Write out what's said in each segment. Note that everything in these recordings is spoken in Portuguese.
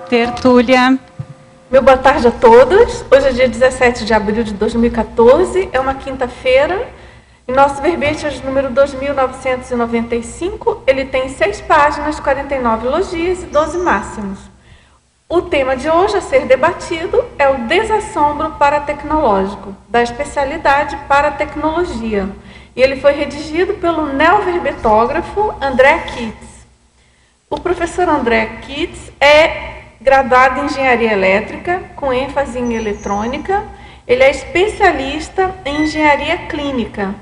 Tertúlia. Meu boa tarde a todos. Hoje é dia 17 de abril de 2014, é uma quinta-feira. E nosso verbete é de número 2995. Ele tem 6 páginas, 49 elogios e 12 máximos. O tema de hoje a ser debatido é o desassombro paratecnológico, da especialidade paratecnologia. E ele foi redigido pelo neoverbetógrafo André Kitts. O professor André Kitts é graduado em engenharia elétrica, com ênfase em eletrônica. Ele é especialista em engenharia clínica.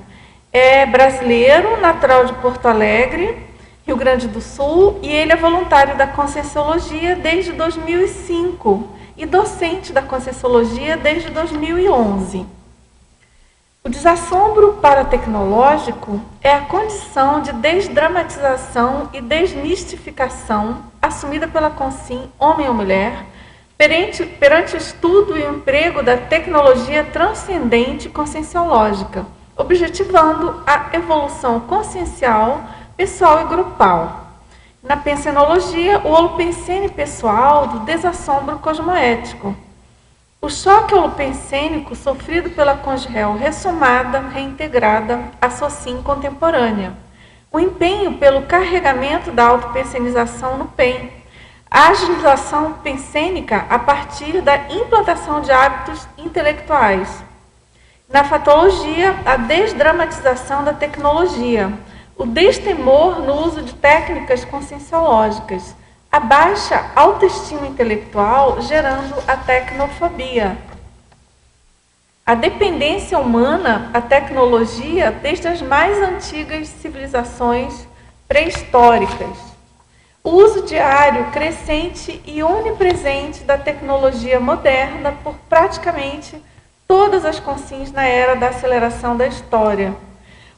É brasileiro, natural de Porto Alegre, Rio Grande do Sul, e ele é voluntário da Conscienciologia desde 2005 e docente da Conscienciologia desde 2011. O desassombro paratecnológico é a condição de desdramatização e desmistificação assumida pela Consciem, homem ou mulher, perante o estudo e o emprego da tecnologia transcendente conscienciológica, objetivando a evolução consciencial, pessoal e grupal. Na pensenologia, o holopensene pessoal do desassombro cosmoético. O choque holopensênico sofrido pela conjurel ressomada, reintegrada, associem contemporânea. O empenho pelo carregamento da autopensenização no PEN. A agilização pensênica a partir da implantação de hábitos intelectuais. Na fatologia, a desdramatização da tecnologia. O destemor no uso de técnicas conscienciológicas, a baixa autoestima intelectual gerando a tecnofobia. A dependência humana à tecnologia desde as mais antigas civilizações pré-históricas. O uso diário, crescente e onipresente da tecnologia moderna por praticamente todas as consciências na era da aceleração da história.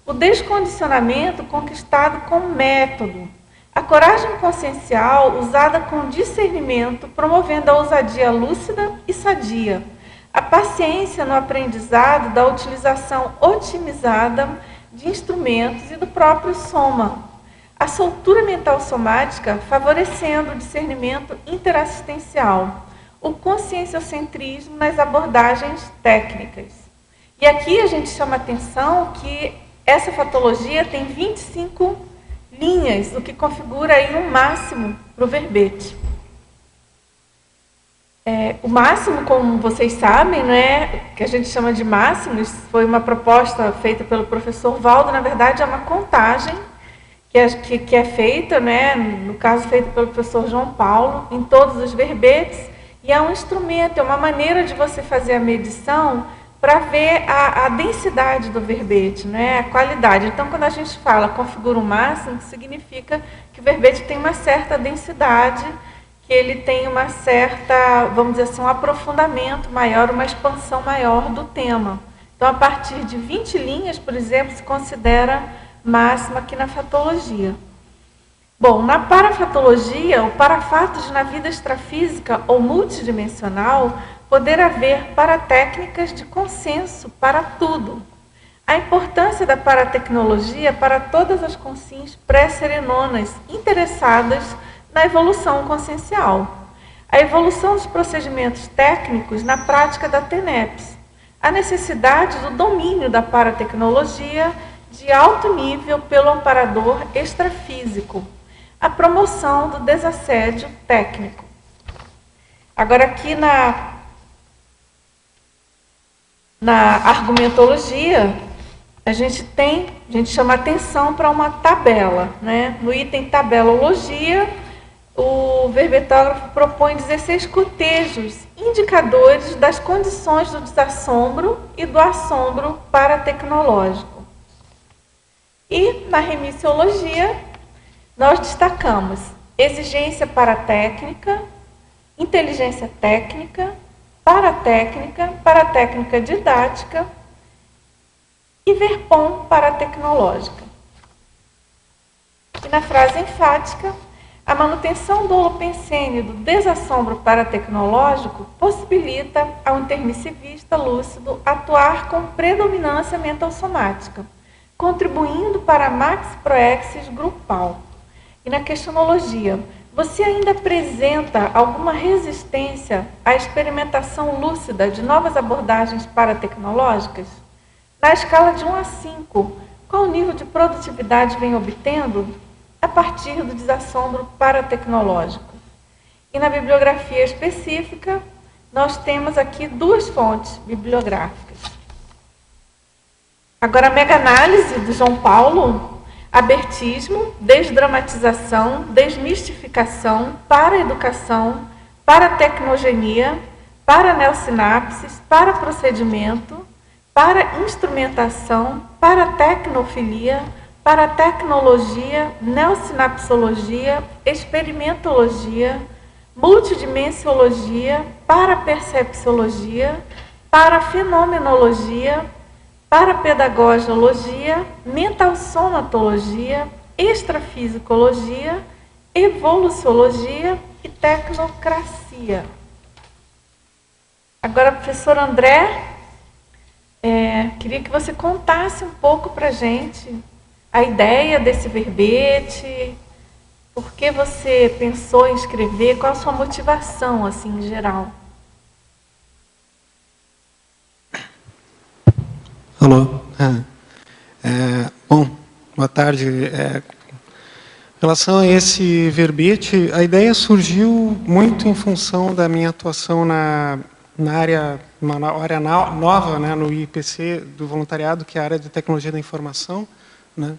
O descondicionamento conquistado com método. A coragem consciencial usada com discernimento, promovendo a ousadia lúcida e sadia. A paciência no aprendizado da utilização otimizada de instrumentos e do próprio soma. A soltura mental somática favorecendo o discernimento interassistencial. O conscienciocentrismo nas abordagens técnicas. E aqui a gente chama a atenção que essa fatologia tem 25 linhas, o que configura aí um máximo para o verbete. O máximo, como vocês sabem, né, que a gente chama de máximos, foi uma proposta feita pelo professor Valdo, na verdade é uma contagem que é feita, né, no caso feita pelo professor João Paulo, em todos os verbetes, e é um instrumento, é uma maneira de você fazer a medição para ver a densidade do verbete, né? A qualidade. Então, quando a gente fala configura um máximo, significa que o verbete tem uma certa densidade, que ele tem uma certa, vamos dizer assim, um aprofundamento maior, uma expansão maior do tema. Então, a partir de 20 linhas, por exemplo, se considera máximo aqui na fatologia. Bom, na parafatologia, o parafatos na vida extrafísica ou multidimensional, poder haver paratécnicas de consenso para tudo. A importância da paratecnologia para todas as consciências pré-serenonas interessadas na evolução consciencial. A evolução dos procedimentos técnicos na prática da TENEPS. A necessidade do domínio da paratecnologia de alto nível pelo amparador extrafísico. A promoção do desassédio técnico. Agora aqui na argumentologia, a gente chama atenção para uma tabela, né? No item tabelologia, o verbetógrafo propõe 16 cotejos, indicadores das condições do desassombro e do assombro paratecnológico. E na remissiologia, nós destacamos exigência paratécnica, inteligência técnica, paratécnica didática e verpom paratecnológica. E na frase enfática, a manutenção do holopensene do desassombro paratecnológico possibilita ao intermissivista lúcido atuar com predominância mental somática, contribuindo para a max proexis grupal. E na questionologia, você ainda apresenta alguma resistência à experimentação lúcida de novas abordagens paratecnológicas? Na escala de 1 a 5, qual nível de produtividade vem obtendo a partir do desassombro paratecnológico? E na bibliografia específica, nós temos aqui 2 fontes bibliográficas. Agora, a mega-análise do João Paulo: abertismo, desdramatização, desmistificação, para-educação, para-tecnogenia, para-neosinapses, para-procedimento, para-instrumentação, para-tecnofilia, para-tecnologia, neosinapsologia, experimentologia, multidimensiologia, para-percepciologia, para-fenomenologia, parapedagogiologia, mentalsomatologia, extrafisicologia, evoluciologia e tecnocracia. Agora, professor André, queria que você contasse um pouco para a gente a ideia desse verbete, por que você pensou em escrever, qual a sua motivação, assim, em geral. Alô. Bom, boa tarde. Em relação a esse verbete, a ideia surgiu muito em função da minha atuação na área nova, né, no IPC do voluntariado, que é a área de tecnologia da informação, né,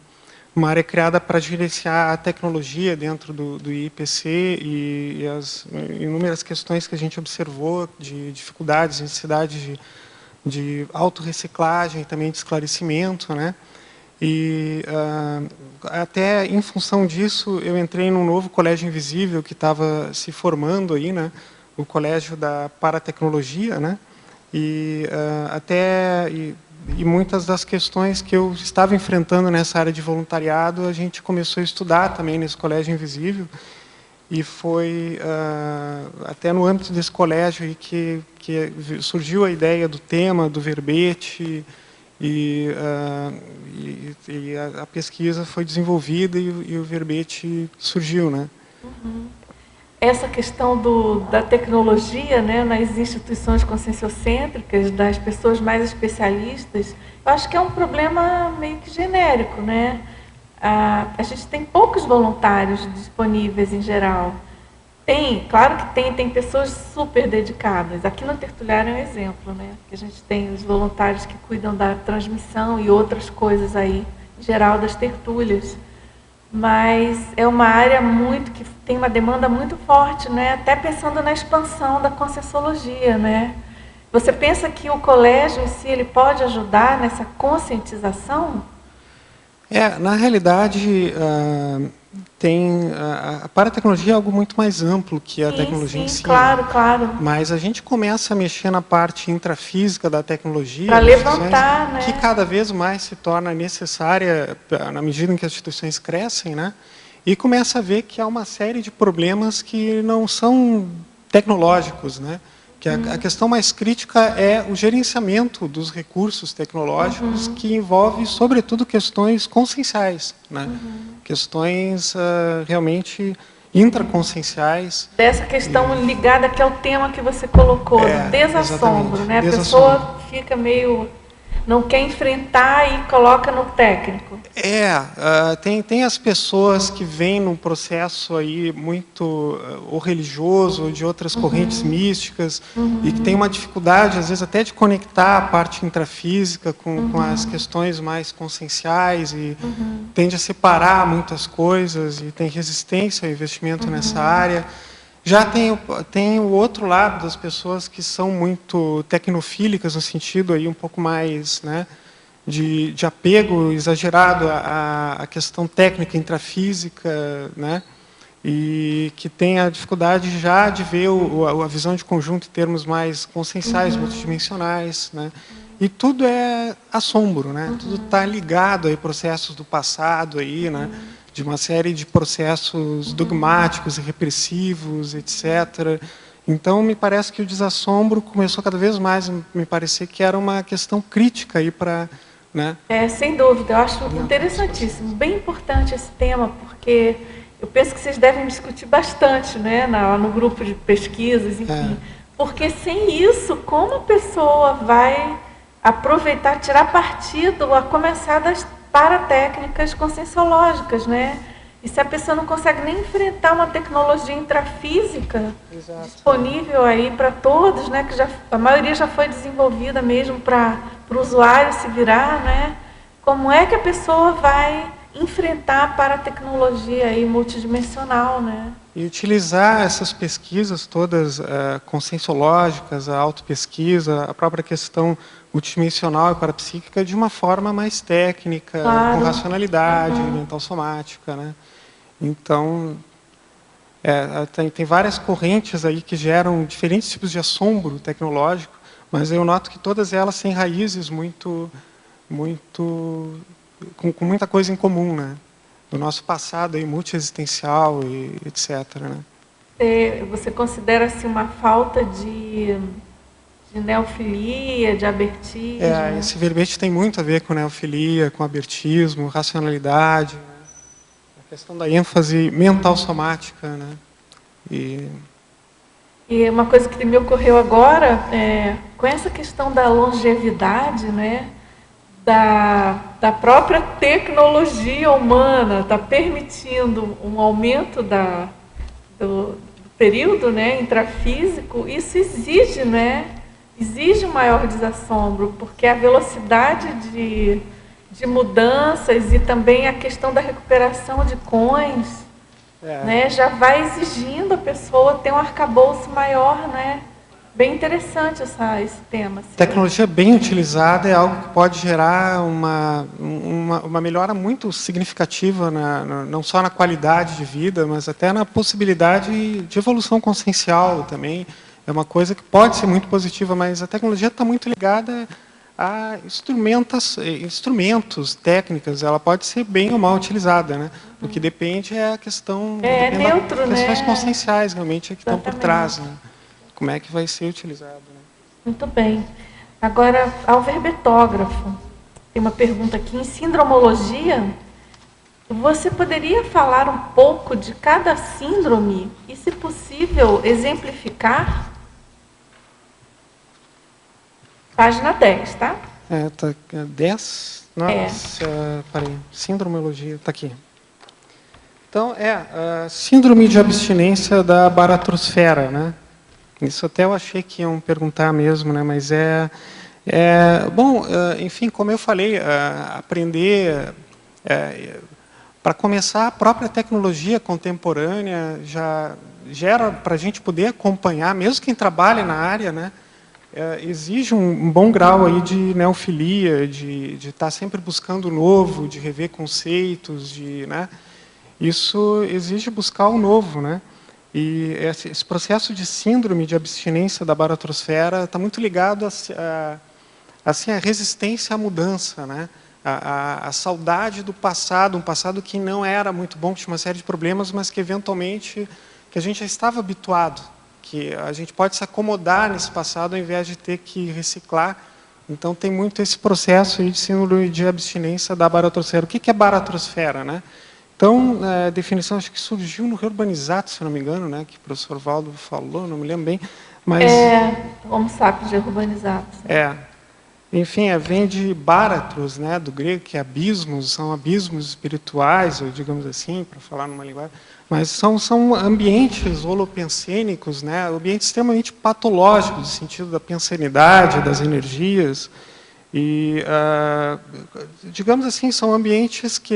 uma área criada para gerenciar a tecnologia dentro do IPC e as inúmeras questões que a gente observou de dificuldades, necessidade de autorreciclagem, também de esclarecimento, né? E até em função disso, eu entrei num novo colégio invisível que estava se formando aí, né? O colégio da paratecnologia, né? E muitas das questões que eu estava enfrentando nessa área de voluntariado, a gente começou a estudar também nesse colégio invisível. E foi até no âmbito desse colégio aí que surgiu a ideia do tema, do verbete, e a pesquisa foi desenvolvida e o verbete surgiu, né? Uhum. Essa questão da tecnologia, né, nas instituições conscienciocêntricas, das pessoas mais especialistas, eu acho que é um problema meio que genérico, né? A gente tem poucos voluntários disponíveis em geral. Claro que tem pessoas super dedicadas. Aqui no Tertuliário é um exemplo, né? Que a gente tem os voluntários que cuidam da transmissão e outras coisas aí, em geral, das tertúlias. Mas é uma área que tem uma demanda muito forte, né? Até pensando na expansão da conscienciologia, né? Você pensa que o colégio em si ele pode ajudar nessa conscientização? Na realidade, a paratecnologia é algo muito mais amplo que a tecnologia em si. Claro, claro. Mas a gente começa a mexer na parte intrafísica da tecnologia, para levantar, né? Que cada vez mais se torna necessária na medida em que as instituições crescem, né? E começa a ver que há uma série de problemas que não são tecnológicos, né? Que a questão mais crítica é o gerenciamento dos recursos tecnológicos, que envolve, sobretudo, questões conscienciais, né? Questões realmente intraconscienciais. Dessa questão ligada que é o tema que você colocou, do desassombro, né? A pessoa fica meio... não quer enfrentar e coloca no técnico. Tem as pessoas que vêm num processo aí muito ou religioso, ou de outras correntes místicas, e que tem uma dificuldade, às vezes, até de conectar a parte intrafísica com as questões mais conscienciais, e tende a separar muitas coisas, e tem resistência ao investimento nessa área. Já tem o outro lado das pessoas que são muito tecnofílicas, no sentido aí um pouco mais, né, de apego exagerado à questão técnica intrafísica, né, e que tem a dificuldade já de ver a visão de conjunto em termos mais conscienciais, multidimensionais, né. E tudo é assombro, né? Tudo está ligado a processos do passado aí, né? De uma série de processos dogmáticos e repressivos, etc. Então, me parece que o desassombro começou cada vez mais a me parecer que era uma questão crítica aí para... né? Sem dúvida, eu acho interessantíssimo, bem importante esse tema, porque eu penso que vocês devem discutir bastante, né, no grupo de pesquisas, enfim. Porque sem isso, como a pessoa vai aproveitar, tirar partido, a começar das paratécnicas conscienciológicas, né? E se a pessoa não consegue nem enfrentar uma tecnologia intrafísica disponível aí para todos, né? Que a maioria já foi desenvolvida mesmo para o usuário se virar, né? Como é que a pessoa vai enfrentar a paratecnologia aí multidimensional, né? E utilizar essas pesquisas todas conscienciológicas, a autopesquisa, a própria questão multidimensional e parapsíquica de uma forma mais técnica, com racionalidade, mental somática, né? Então, tem várias correntes aí que geram diferentes tipos de assombro tecnológico, mas eu noto que todas elas têm raízes com muita coisa em comum, né? Do nosso passado aí, multiexistencial e etc. Né? Você considera assim, uma falta de neofilia, de abertismo? Esse verbete tem muito a ver com neofilia, com abertismo, racionalidade, né? A questão da ênfase mental somática, né? E uma coisa que me ocorreu agora, com essa questão da longevidade, né? Da própria tecnologia humana, está permitindo um aumento do período, né, intrafísico, isso exige, né, exige um maior desassombro, porque a velocidade de mudanças e também a questão da recuperação de coins, né, já vai exigindo a pessoa ter um arcabouço maior, né? Bem interessante esse tema. Assim. Tecnologia bem utilizada é algo que pode gerar uma melhora muito significativa, não só na qualidade de vida, mas até na possibilidade de evolução consciencial também. É uma coisa que pode ser muito positiva, mas a tecnologia está muito ligada a instrumentos, técnicas. Ela pode ser bem ou mal utilizada, né? O que depende é a questão neutro, das questões né? conscienciais realmente que estão por trás, né? Como é que vai ser utilizado? Né? Muito bem. Agora, ao verbetógrafo, tem uma pergunta aqui. Em sindromologia, você poderia falar um pouco de cada síndrome e, se possível, exemplificar? Página 10, tá? Tá 10? Nossa, parei. Sindromologia, está aqui. Então, a síndrome de abstinência da baratrosfera, né? Isso até eu achei que iam perguntar mesmo, né? Mas bom, enfim, como eu falei, aprender, para começar, a própria tecnologia contemporânea já gera para a gente poder acompanhar, mesmo quem trabalha na área, né? Exige um bom grau aí de neofilia, de estar sempre buscando o novo, de rever conceitos, né? Isso exige buscar o novo, né? E esse processo de síndrome de abstinência da baratrosfera está muito ligado à resistência à mudança, né? A saudade do passado, um passado que não era muito bom, que tinha uma série de problemas, mas que eventualmente que a gente já estava habituado, que a gente pode se acomodar nesse passado ao invés de ter que reciclar. Então tem muito esse processo aí de síndrome de abstinência da baratrosfera. O que é baratrosfera, né? Então, a definição acho que surgiu no Reurbanizato, se não me engano, né, que o professor Valdo falou, não me lembro bem. Mas, Homo sapiens de Reurbanizato. Enfim, vem de baratros, né, do grego, que abismos, são abismos espirituais, ou digamos assim, para falar numa linguagem. Mas são ambientes holopensênicos, né, ambientes extremamente patológicos, no sentido da pensanidade, das energias. E, digamos assim, são ambientes que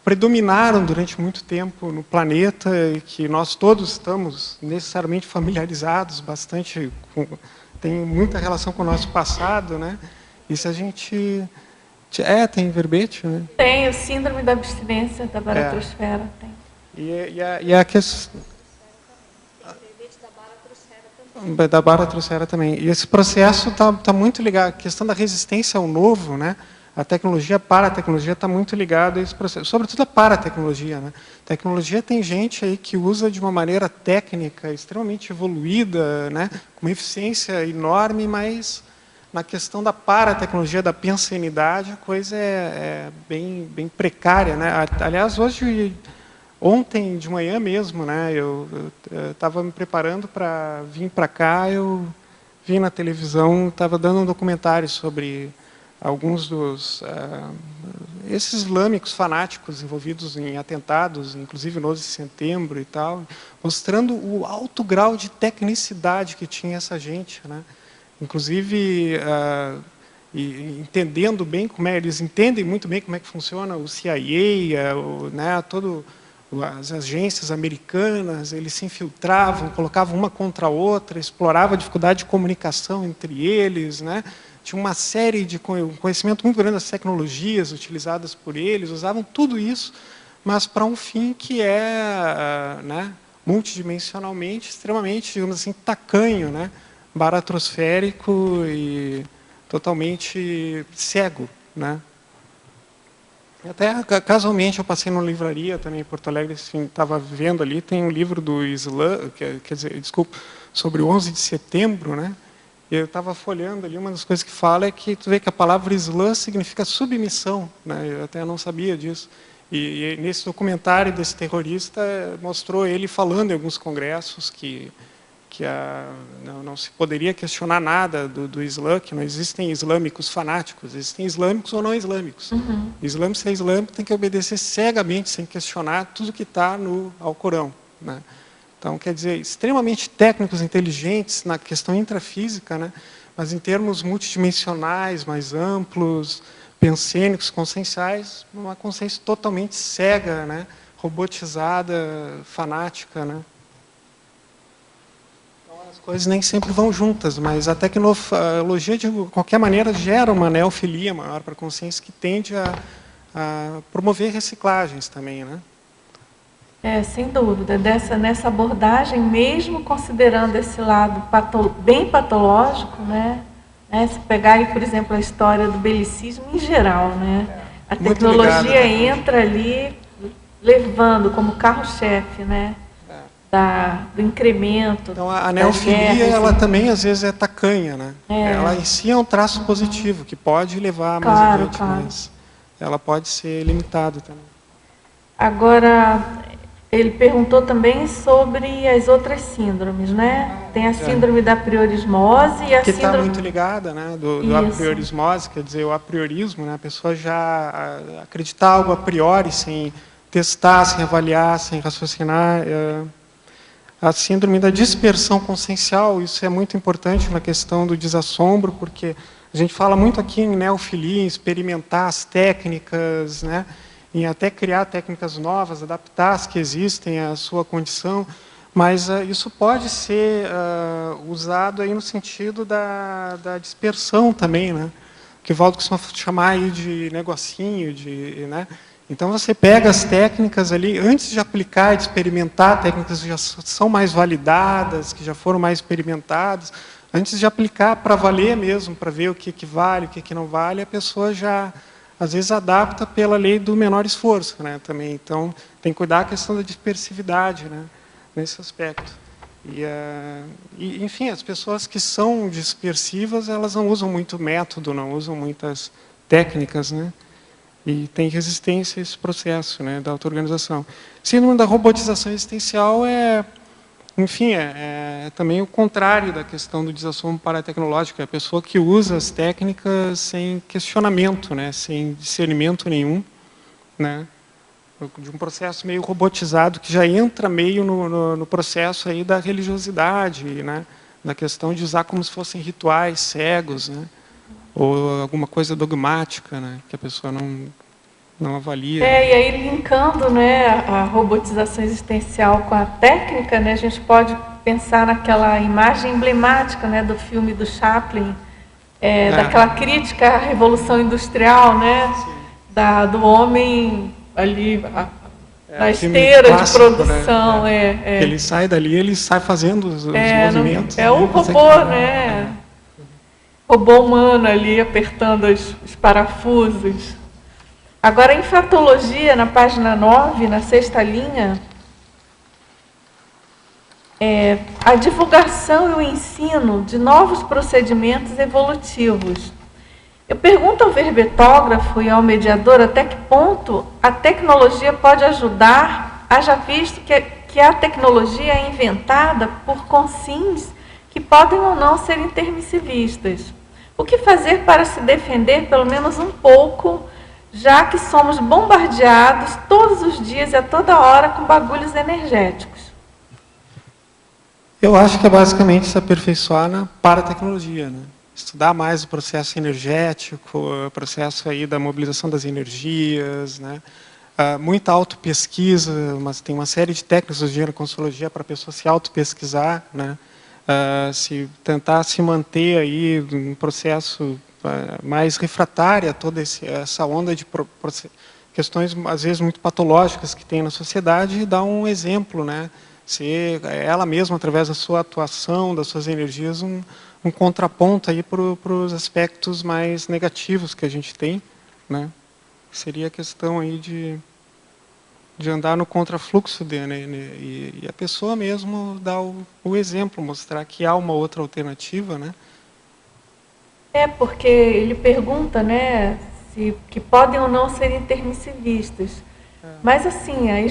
predominaram durante muito tempo no planeta e que nós todos estamos necessariamente familiarizados, tem muita relação com o nosso passado, né? E se a gente... tem verbete, né? Tem, o síndrome da abstinência da baratrosfera. Tem. E a questão... Da baratrosfera também. E esse processo está muito ligado, a questão da resistência ao novo, né? A tecnologia, paratecnologia, está muito ligada a esse processo, sobretudo a paratecnologia, né? Tecnologia tem gente aí que usa de uma maneira técnica extremamente evoluída, né? Com uma eficiência enorme, mas na questão da paratecnologia, da pensanidade, a coisa é bem precária, né? Aliás, ontem de manhã mesmo, né, eu estava me preparando para vir para cá, eu vi na televisão, estava dando um documentário sobre alguns dos esses islâmicos fanáticos envolvidos em atentados, inclusive no 11 de setembro e tal, mostrando o alto grau de tecnicidade que tinha essa gente, né? Inclusive entendendo bem eles entendem muito bem como é que funciona o CIA, né, as agências americanas, eles se infiltravam, colocavam uma contra a outra, exploravam a dificuldade de comunicação entre eles, né? Tinha uma série de conhecimento muito grande das tecnologias utilizadas por eles, usavam tudo isso, mas para um fim que é, né, multidimensionalmente, extremamente, digamos assim, tacanho, né? Baratrosférico e totalmente cego, né? Até casualmente eu passei numa livraria também em Porto Alegre, assim, estava vendo ali, tem um livro do Islã, quer dizer, desculpa, sobre o 11 de setembro, né? E eu estava folheando ali, uma das coisas que fala é que tu vê que a palavra Islã significa submissão, né? Eu até não sabia disso. E nesse documentário desse terrorista mostrou ele falando em alguns congressos que não se poderia questionar nada do Islã, que não existem islâmicos fanáticos, existem islâmicos ou não islâmicos. Uhum. Islâmico, se é islâmico, tem que obedecer cegamente, sem questionar tudo que está no Alcorão, né? Então, quer dizer, extremamente técnicos, inteligentes na questão intrafísica, né? Mas em termos multidimensionais, mais amplos, pensênicos, conscienciais, uma consciência totalmente cega, né? Robotizada, fanática, né? As coisas nem sempre vão juntas, mas a tecnologia, de qualquer maneira, gera uma neofilia maior para a consciência que tende a promover reciclagens também, né? Sem dúvida. Nessa abordagem, mesmo considerando esse lado bem patológico, né? Se pegar aí, por exemplo, a história do belicismo em geral, né? A tecnologia entra ali levando como carro-chefe, né? Do incremento. Então, a neofilia, ela também, às vezes, é tacanha, né? Ela em si é um traço positivo, que pode levar mais adiante, mas ela pode ser limitada também. Agora, ele perguntou também sobre as outras síndromes, né? Tem a síndrome da apriorismose e a que síndrome... está muito ligada, né? Do apriorismose, quer dizer, o apriorismo, né? A pessoa já acreditar algo a priori, sem testar, sem avaliar, sem raciocinar. A síndrome da dispersão consciencial, isso é muito importante na questão do desassombro, porque a gente fala muito aqui em neofilia, em experimentar as técnicas, né? Em até criar técnicas novas, adaptar as que existem à sua condição, mas isso pode ser usado aí no sentido da dispersão também, né? Que o Valdo costuma chamar aí de negocinho, né? Então, você pega as técnicas ali, antes de aplicar e de experimentar, técnicas que já são mais validadas, que já foram mais experimentadas, antes de aplicar para valer mesmo, para ver o que vale, o que não vale, a pessoa já, às vezes, adapta pela lei do menor esforço, né, também. Então, tem que cuidar da questão da dispersividade, né, nesse aspecto. Enfim, as pessoas que são dispersivas, elas não usam muito método, não usam muitas técnicas, né? E tem resistência a esse processo, né, da auto-organização. Síndrome da robotização existencial enfim, também o contrário da questão do desassombro paratecnológico. É a pessoa que usa as técnicas sem questionamento, né, sem discernimento nenhum, né, de um processo meio robotizado que já entra meio no processo aí da religiosidade, né, da questão de usar como se fossem rituais cegos, né, ou alguma coisa dogmática, né, que a pessoa não avalia. E aí, linkando, né, a robotização existencial com a técnica, né, a gente pode pensar naquela imagem emblemática, né, do filme do Chaplin, daquela crítica à Revolução Industrial, né, do homem ali na esteira de produção. Né? Ele sai dali, ele sai fazendo os movimentos. O robô, né? Robô humano ali apertando os parafusos. Agora, em fatologia, na página 9, na 6ª linha, a divulgação e o ensino de novos procedimentos evolutivos. Eu pergunto ao verbetógrafo e ao mediador até que ponto a tecnologia pode ajudar, haja visto que a tecnologia é inventada por consins que podem ou não ser intermissivistas. O que fazer para se defender, pelo menos um pouco, já que somos bombardeados todos os dias e a toda hora com bagulhos energéticos? Eu acho que é basicamente se aperfeiçoar na paratecnologia, né? Estudar mais o processo energético, o processo aí da mobilização das energias, né? Muita autopesquisa, mas tem uma série de técnicas hoje na Conscienciologia para a pessoa se autopesquisar, né? Tentar se manter aí um processo mais refratário a toda essa onda de questões, às vezes, muito patológicas que tem na sociedade e dar um exemplo, né? Ser ela mesma, através da sua atuação, das suas energias, um contraponto aí para os aspectos mais negativos que a gente tem, né? Seria a questão aí de andar no contrafluxo dele, né? E a pessoa mesmo dar o exemplo, mostrar que há uma outra alternativa, né? Porque ele pergunta, né, que podem ou não ser intermissivistas. Mas assim, aí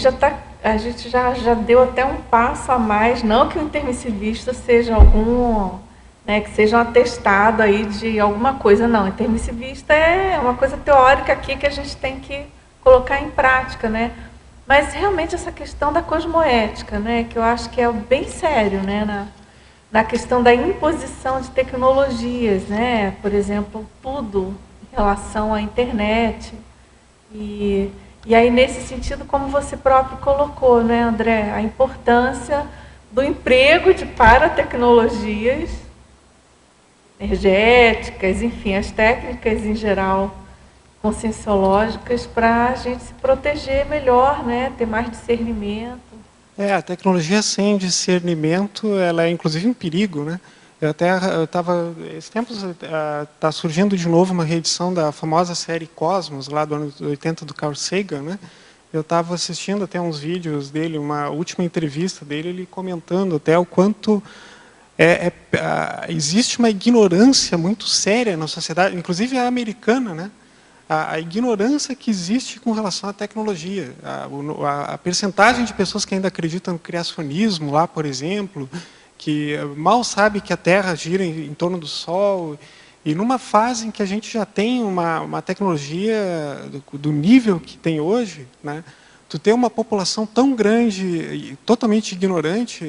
a gente já deu até um passo a mais, não que o intermissivista seja algum, né, que seja um atestado aí de alguma coisa, não. Intermissivista é uma coisa teórica aqui que a gente tem que colocar em prática, né? Mas realmente essa questão da cosmoética, né, que eu acho que é bem sério, né, na questão da imposição de tecnologias, né? Por exemplo, tudo em relação à internet. E aí, nesse sentido, como você próprio colocou, né, André, a importância do emprego de paratecnologias energéticas, enfim, as técnicas em geral conscienciológicas para a gente se proteger melhor, né, ter mais discernimento. A tecnologia sem discernimento, ela é inclusive um perigo, né? Eu estava, esses tempos, está surgindo de novo uma reedição da famosa série Cosmos, lá do ano 80, do Carl Sagan, né? Eu estava assistindo até uns vídeos dele, uma última entrevista dele, ele comentando até o quanto existe uma ignorância muito séria na sociedade, inclusive a americana, né? A ignorância que existe com relação à tecnologia. A percentagem de pessoas que ainda acreditam no criacionismo, lá, por exemplo, que mal sabe que a Terra gira em torno do Sol, e numa fase em que a gente já tem uma tecnologia do nível que tem hoje, né? Tu ter uma população tão grande e totalmente ignorante,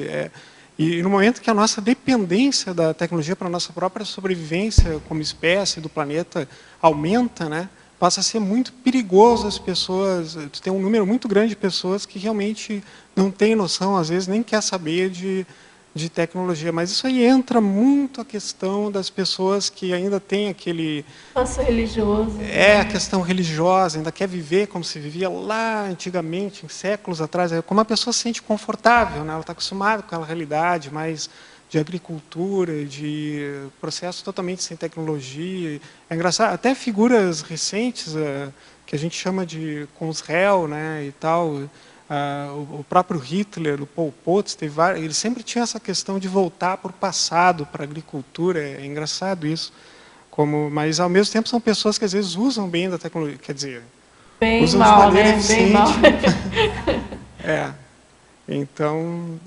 e no momento que a nossa dependência da tecnologia para a nossa própria sobrevivência como espécie do planeta aumenta, né? Passa a ser muito perigoso as pessoas, tu tem um número muito grande de pessoas que realmente não tem noção, às vezes nem quer saber de tecnologia. Mas isso aí entra muito a questão das pessoas que ainda têm aquele... Passo religioso. A questão religiosa, ainda quer viver como se vivia lá antigamente, em séculos atrás. Como a pessoa se sente confortável, né? Ela está acostumada com aquela realidade mais de agricultura, de processo totalmente sem tecnologia. É engraçado, até figuras recentes, que a gente chama de Consréu, né, e tal, o próprio Hitler, o Pol Pot, ele sempre tinha essa questão de voltar para o passado, para a agricultura. É engraçado isso. Mas, ao mesmo tempo, são pessoas que, às vezes, usam bem da tecnologia. Quer dizer, bem usam mal, de maneira né? eficiente. Bem mal. Então,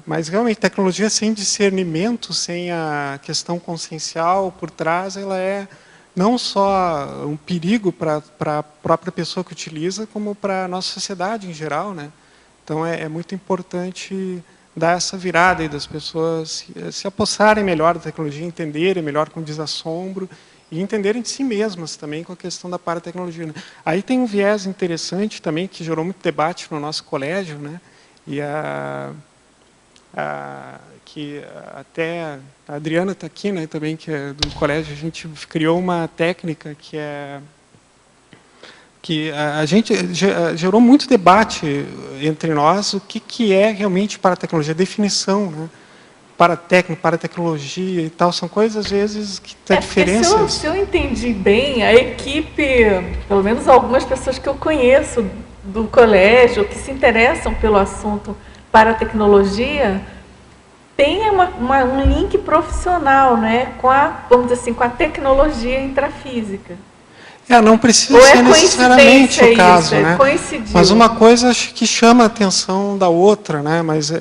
mas realmente, tecnologia sem discernimento, sem a questão consciencial por trás, ela é não só um perigo para a própria pessoa que utiliza, como para a nossa sociedade em geral, né? Então, é muito importante dar essa virada aí das pessoas se apossarem melhor da tecnologia, entenderem melhor com desassombro e entenderem de si mesmas também com a questão da paratecnologia, né? Aí tem um viés interessante também, que gerou muito debate no nosso colégio, né? E que até a Adriana está aqui, né, também, que é do colégio. A gente criou uma técnica que a gente gerou muito debate entre nós, o que é realmente paratecnologia, a definição, né? Paratécnico, paratecnologia e tal, são coisas, às vezes, que tem diferenças. Se eu entendi bem, a equipe, pelo menos algumas pessoas que eu conheço do colégio, que se interessam pelo assunto paratecnologia, tenha um link profissional, né, com a, vamos dizer assim, com a tecnologia intrafísica. Não precisa ser necessariamente o caso, né? Coincidiu. Mas uma coisa acho que chama a atenção da outra, né? Mas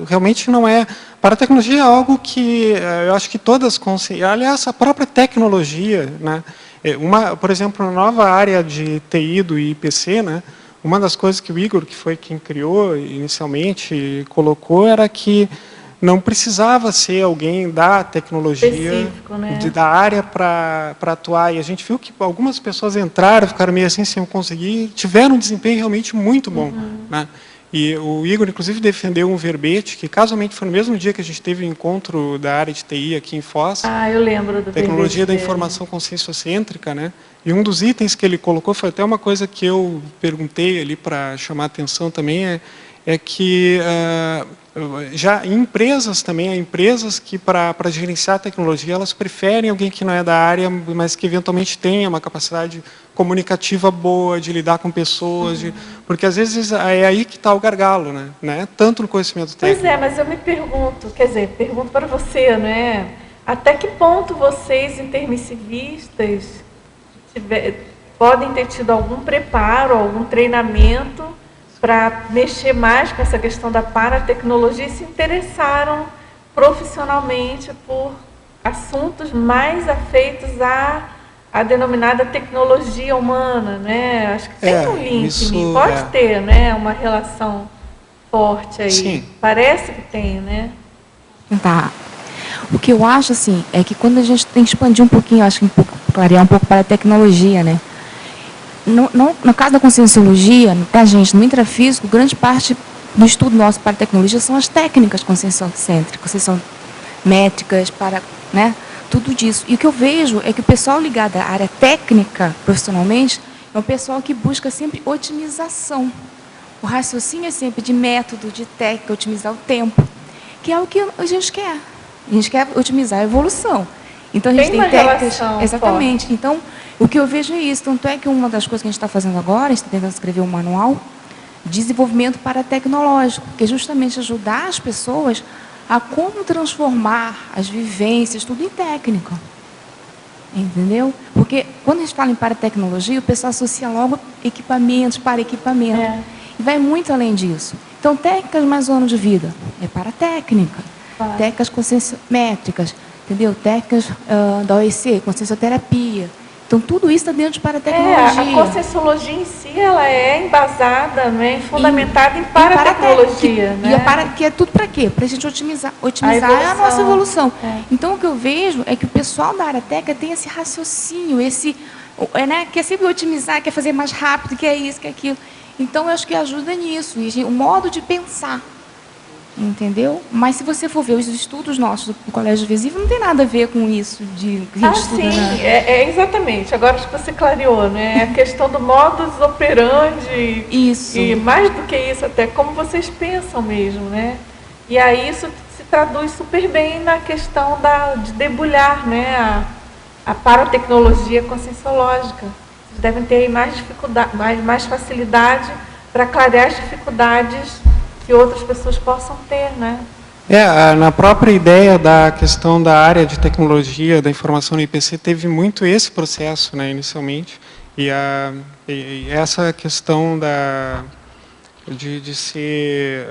realmente não é. Paratecnologia é algo que eu acho que todas aliás, a própria tecnologia, né? Por exemplo, na nova área de TI do IPC, né? Uma das coisas que o Igor, que foi quem criou inicialmente, colocou era que não precisava ser alguém da tecnologia, né? da área para atuar. E a gente viu que algumas pessoas entraram, ficaram meio assim sem conseguir, tiveram um desempenho realmente muito bom. Né? E o Igor, inclusive, defendeu um verbete, que casualmente foi no mesmo dia que a gente teve o encontro da área de TI aqui em Foz. Eu lembro do Tecnologia da informação conscienciocêntrica, né? E um dos itens que ele colocou, foi até uma coisa que eu perguntei ali para chamar a atenção também, é que já em empresas também, há empresas que para gerenciar a tecnologia, elas preferem alguém que não é da área, mas que eventualmente tenha uma capacidade comunicativa boa, de lidar com pessoas, porque às vezes é aí que está o gargalo, né? Tanto no conhecimento técnico. Pois é, mas eu me pergunto, quer dizer, pergunto para você, né? Até que ponto vocês, intermissivistas, podem ter tido algum preparo, algum treinamento para mexer mais com essa questão da paratecnologia e se interessaram profissionalmente por assuntos mais afeitos à denominada tecnologia humana, né? Acho que tem um link, pode ter, né, uma relação forte aí. Sim. Parece que tem, né? Tá. O que eu acho, assim, é que quando a gente tem que expandir um pouquinho, acho que clarear um pouco para a tecnologia, né? No caso da conscienciologia, para a gente, no intrafísico, grande parte do estudo nosso para a tecnologia são as técnicas conscienciocêntricas, são métricas, né, tudo disso. E o que eu vejo é que o pessoal ligado à área técnica, profissionalmente, é um pessoal que busca sempre otimização. O raciocínio é sempre de método, de técnica, otimizar o tempo, que é o que a gente quer. A gente quer otimizar a evolução. Então, a gente tem técnicas. Exatamente. Forte. Então, o que eu vejo é isso. Tanto é que uma das coisas que a gente está fazendo agora, a gente está tentando escrever um manual de desenvolvimento paratecnológico, que é justamente ajudar as pessoas a como transformar as vivências, tudo em técnica. Entendeu? Porque quando a gente fala em paratecnologia, o pessoal associa logo equipamentos para equipamento. E vai muito além disso. Então, técnicas mais um ano de vida é paratécnica. Técnicas conscienciométricas, entendeu? Técnicas da OEC, consciencioterapia. Então, tudo isso está dentro de paratecnologia. A conscienciologia em si, ela é embasada, né, fundamentada em paratecnologia. Que é tudo para quê? Para a gente otimizar a nossa evolução. Então, o que eu vejo é que o pessoal da área técnica tem esse raciocínio, né, quer sempre otimizar, quer fazer mais rápido, quer isso, quer aquilo. Então, eu acho que ajuda nisso, o modo de pensar. Entendeu? Mas se você for ver os estudos nossos do Colégio Visível, não tem nada a ver com isso de que a gente estuda, sim, né? Exatamente. Agora acho que você clareou, né? A questão do modus operandi. Isso. E mais do que isso, até como vocês pensam mesmo, né? E aí isso se traduz super bem na questão de debulhar, né, a paratecnologia conscienciológica. Vocês devem ter aí mais dificuldade, mais facilidade para clarear as dificuldades que outras pessoas possam ter, né? Na própria ideia da questão da área de tecnologia da informação no IPC teve muito esse processo, né, inicialmente, e essa questão de ser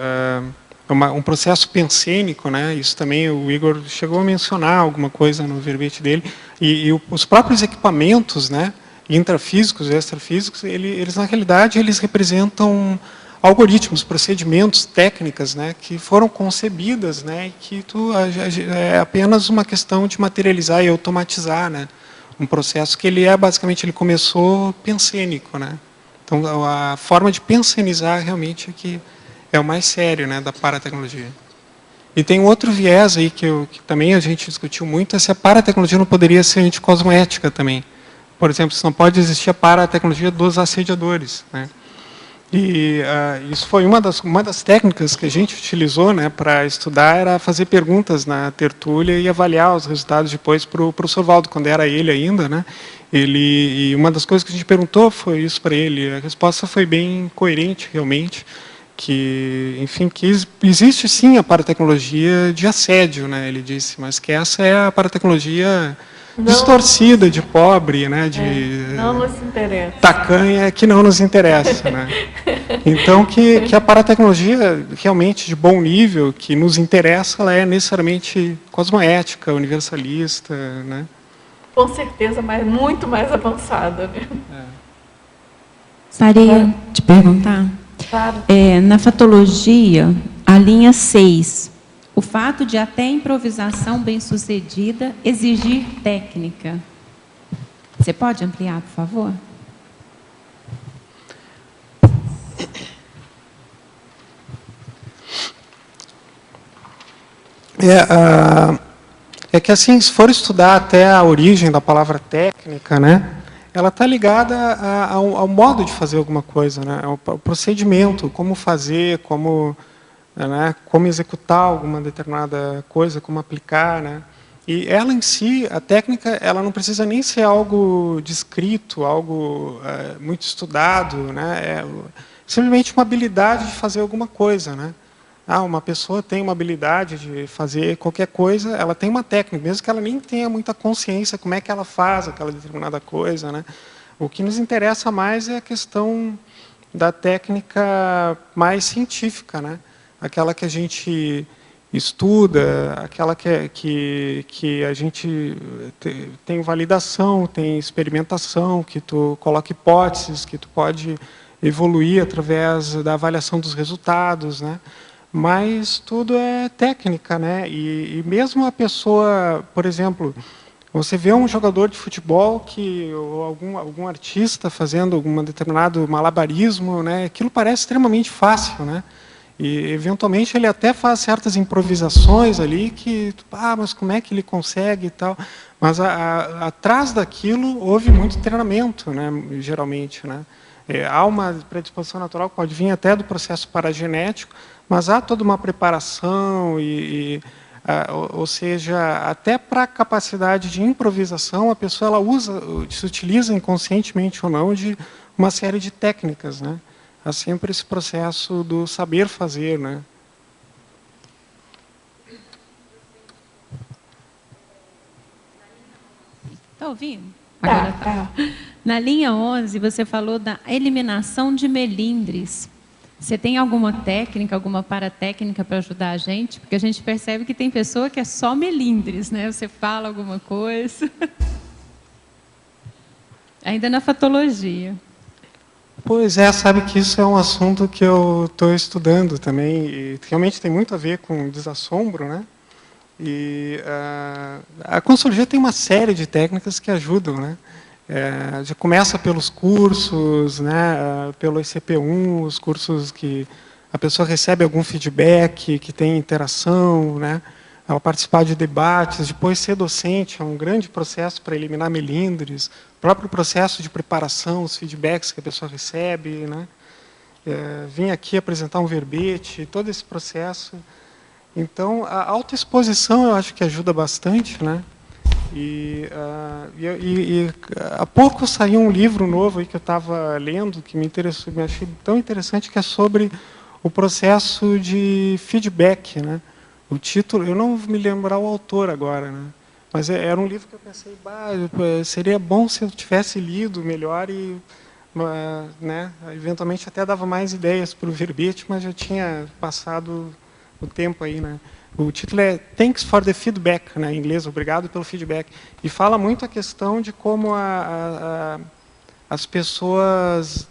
um processo pensênico, né? Isso também o Igor chegou a mencionar alguma coisa no verbete dele, e os próprios equipamentos, né, intrafísicos e extrafísicos, eles na realidade eles representam algoritmos, procedimentos, técnicas, né, que foram concebidas, né, e que é apenas uma questão de materializar e automatizar, né, um processo que basicamente ele começou pensênico, né. Então a forma de pensenizar realmente é que é o mais sério, né, da paratecnologia. E tem um outro viés aí que também a gente discutiu muito, é se a paratecnologia não poderia ser anticosmoética também. Por exemplo, se não pode existir a paratecnologia dos assediadores, né. E isso foi uma das técnicas que a gente utilizou, né, para estudar, era fazer perguntas na tertúlia e avaliar os resultados depois para o professor Valdo, quando era ele ainda, né. E uma das coisas que a gente perguntou foi isso para ele. A resposta foi bem coerente, realmente, enfim, que existe sim a paratecnologia de assédio, né, ele disse, mas que essa é a paratecnologia distorcida, de pobre, né, de não nos interessa. tacanha, que não nos interessa, né? Então, que a paratecnologia realmente de bom nível, que nos interessa, ela é necessariamente cosmoética, universalista, né? Com certeza, mas muito mais avançada, né? Gostaria de perguntar. Claro. Na fatologia, a linha 6, o fato de até improvisação bem-sucedida exigir técnica. Você pode ampliar, por favor? É que, assim, se for estudar até a origem da palavra técnica, né, ela está ligada ao modo de fazer alguma coisa, né, ao procedimento, como fazer, como executar alguma determinada coisa, como aplicar, né. E ela em si, a técnica, ela não precisa nem ser algo descrito, algo muito estudado, né, é simplesmente uma habilidade de fazer alguma coisa, né. Uma pessoa tem uma habilidade de fazer qualquer coisa, ela tem uma técnica, mesmo que ela nem tenha muita consciência como é que ela faz aquela determinada coisa, né? O que nos interessa mais é a questão da técnica mais científica, né? Aquela que a gente estuda, aquela que a gente tem validação, tem experimentação, que tu coloca hipóteses, que tu pode evoluir através da avaliação dos resultados, né? Mas tudo é técnica, né? E mesmo a pessoa, por exemplo, você vê um jogador de futebol ou algum artista fazendo algum determinado malabarismo, né? Aquilo parece extremamente fácil, né? E eventualmente ele até faz certas improvisações ali que, mas como é que ele consegue e tal? Mas atrás daquilo houve muito treinamento, né? Geralmente, né? Há uma predisposição natural que pode vir até do processo paragenético, mas há toda uma preparação, ou seja, até para a capacidade de improvisação, a pessoa se utiliza inconscientemente ou não de uma série de técnicas, né? Há sempre esse processo do saber fazer, né? Está ouvindo? Agora tá. Na linha 11, você falou da eliminação de melindres. Você tem alguma técnica, alguma paratécnica para ajudar a gente? Porque a gente percebe que tem pessoa que é só melindres, né? Você fala alguma coisa. Ainda na fatologia. Pois é, sabe que isso é um assunto que eu estou estudando também, e realmente tem muito a ver com desassombro, né? E a Consologia tem uma série de técnicas que ajudam, né? Já começa pelos cursos, né? Pelo ICP1, os cursos que a pessoa recebe algum feedback, que tem interação, né? Ela participar de debates, depois ser docente, é um grande processo para eliminar melindres, o próprio processo de preparação, os feedbacks que a pessoa recebe, né? Vim aqui apresentar um verbete, todo esse processo. Então, a autoexposição eu acho que ajuda bastante, né? E há pouco saiu um livro novo aí que eu estava lendo, que me interessou, me achei tão interessante, que é sobre o processo de feedback, né? O título, eu não me lembrar o autor agora, né? Mas era um livro que eu pensei, seria bom se eu tivesse lido melhor e, né? Eventualmente até dava mais ideias para o verbete, mas já tinha passado o tempo aí, né? O título é Thanks for the Feedback, né, em inglês, obrigado pelo feedback. E fala muito a questão de como as pessoas,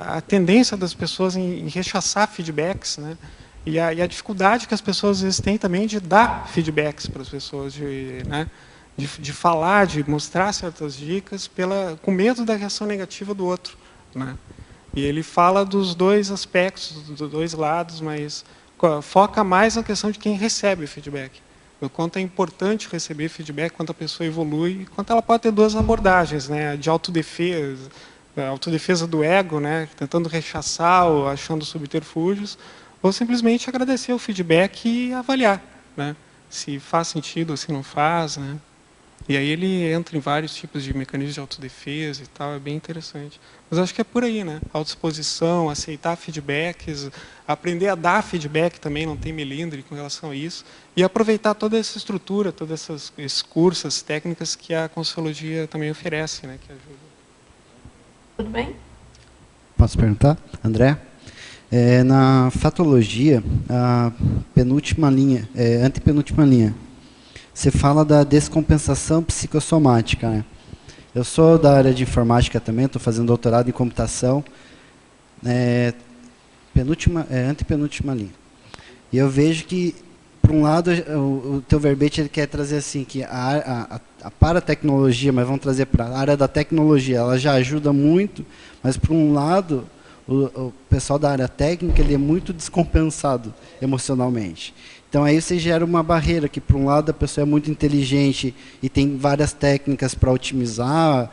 a tendência das pessoas em rechaçar feedbacks, né? E a dificuldade que as pessoas às vezes têm também de dar feedbacks para as pessoas, de falar, de mostrar certas dicas, com medo da reação negativa do outro, né? E ele fala dos dois aspectos, dos dois lados, mas foca mais na questão de quem recebe o feedback. O quanto é importante receber feedback, quanto a pessoa evolui, quanto ela pode ter duas abordagens, né? De autodefesa, a autodefesa do ego, né? Tentando rechaçar ou achando subterfúgios, ou simplesmente agradecer o feedback e avaliar, né? Se faz sentido ou se não faz, né? E aí ele entra em vários tipos de mecanismos de autodefesa e tal, é bem interessante. Mas acho que é por aí, né? Autoexposição, aceitar feedbacks, aprender a dar feedback também, não tem melindre com relação a isso, e aproveitar toda essa estrutura, todos esses cursos, as técnicas que a Conscienciologia também oferece, né? Que ajuda. Tudo bem? Posso perguntar? André? Na fatologia, a penúltima linha, antepenúltima linha, você fala da descompensação psicossomática, né? Eu sou da área de informática também, estou fazendo doutorado em computação. Antepenúltima linha. E eu vejo que, por um lado, o teu verbete ele quer trazer assim, que a paratecnologia, mas vamos trazer para a área da tecnologia, ela já ajuda muito, mas, por um lado, o pessoal da área técnica ele é muito descompensado emocionalmente. Então, aí você gera uma barreira que, por um lado, a pessoa é muito inteligente e tem várias técnicas para otimizar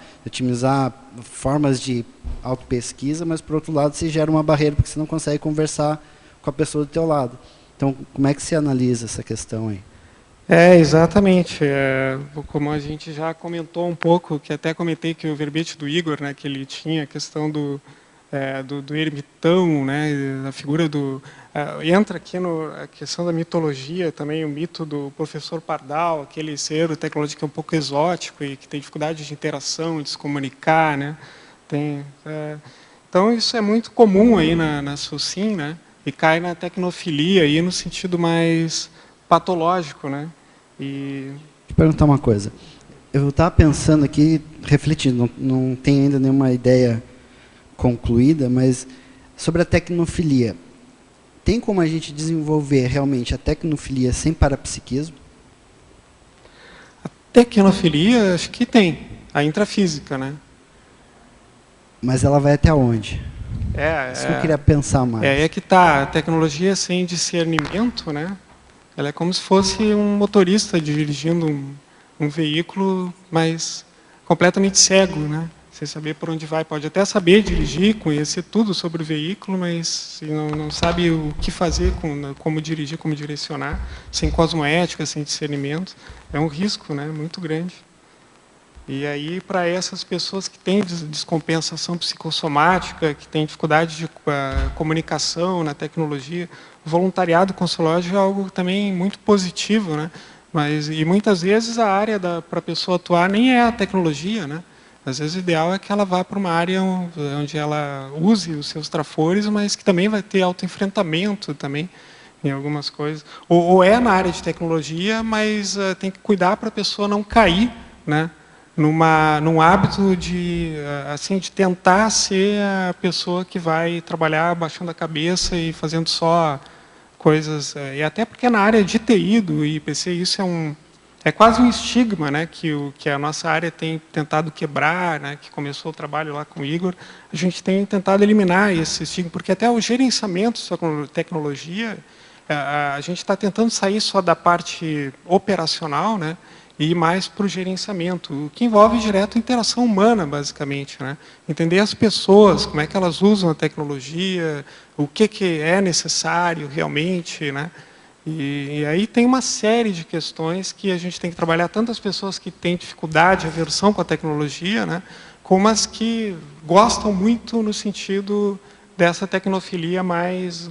formas de autopesquisa, mas, por outro lado, você gera uma barreira porque você não consegue conversar com a pessoa do teu lado. Então, como é que você analisa essa questão aí? Exatamente. Como a gente já comentou um pouco, que até comentei que o verbete do Igor, né, que ele tinha a questão do ermitão, né, a figura do... entra aqui a questão da mitologia também, o mito do professor Pardal, aquele ser tecnológico que é um pouco exótico e que tem dificuldade de interação, de se comunicar, né? Então, isso é muito comum aí na SUSIM, né? E cai na tecnofilia, aí no sentido mais patológico, né? Deixa eu perguntar uma coisa. Eu estava pensando aqui, refletindo, não tenho ainda nenhuma ideia concluída, mas sobre a tecnofilia. Tem como a gente desenvolver realmente a tecnofilia sem parapsiquismo? A tecnofilia, acho que tem. A intrafísica, né? Mas ela vai até onde? Isso que eu queria pensar mais. É que tá. A tecnologia sem discernimento, né? Ela é como se fosse um motorista dirigindo um veículo, mas completamente cego, né? Sem saber por onde vai. Pode até saber dirigir, conhecer tudo sobre o veículo, mas não sabe o que fazer, como dirigir, como direcionar, sem cosmoética, sem discernimento. É um risco, né, muito grande. E aí, para essas pessoas que têm descompensação psicossomática, que têm dificuldade de comunicação na tecnologia, o voluntariado conscienciológico é algo também muito positivo, né? E muitas vezes a área para a pessoa atuar nem é a tecnologia, né? Às vezes o ideal é que ela vá para uma área onde ela use os seus trafores, mas que também vai ter autoenfrentamento também em algumas coisas. Ou é na área de tecnologia, mas tem que cuidar para a pessoa não cair, né, num hábito de tentar ser a pessoa que vai trabalhar baixando a cabeça e fazendo só coisas. E até porque na área de TI do IPC isso é quase um estigma, né, que a nossa área tem tentado quebrar, né, que começou o trabalho lá com o Igor. A gente tem tentado eliminar esse estigma, porque até o gerenciamento da tecnologia, a gente está tentando sair só da parte operacional, né, e ir mais para o gerenciamento, o que envolve direto a interação humana, basicamente, né? Entender as pessoas, como é que elas usam a tecnologia, o que é necessário realmente, né? E aí tem uma série de questões que a gente tem que trabalhar, tanto as pessoas que têm dificuldade, aversão com a tecnologia, né, como as que gostam muito no sentido dessa tecnofilia mais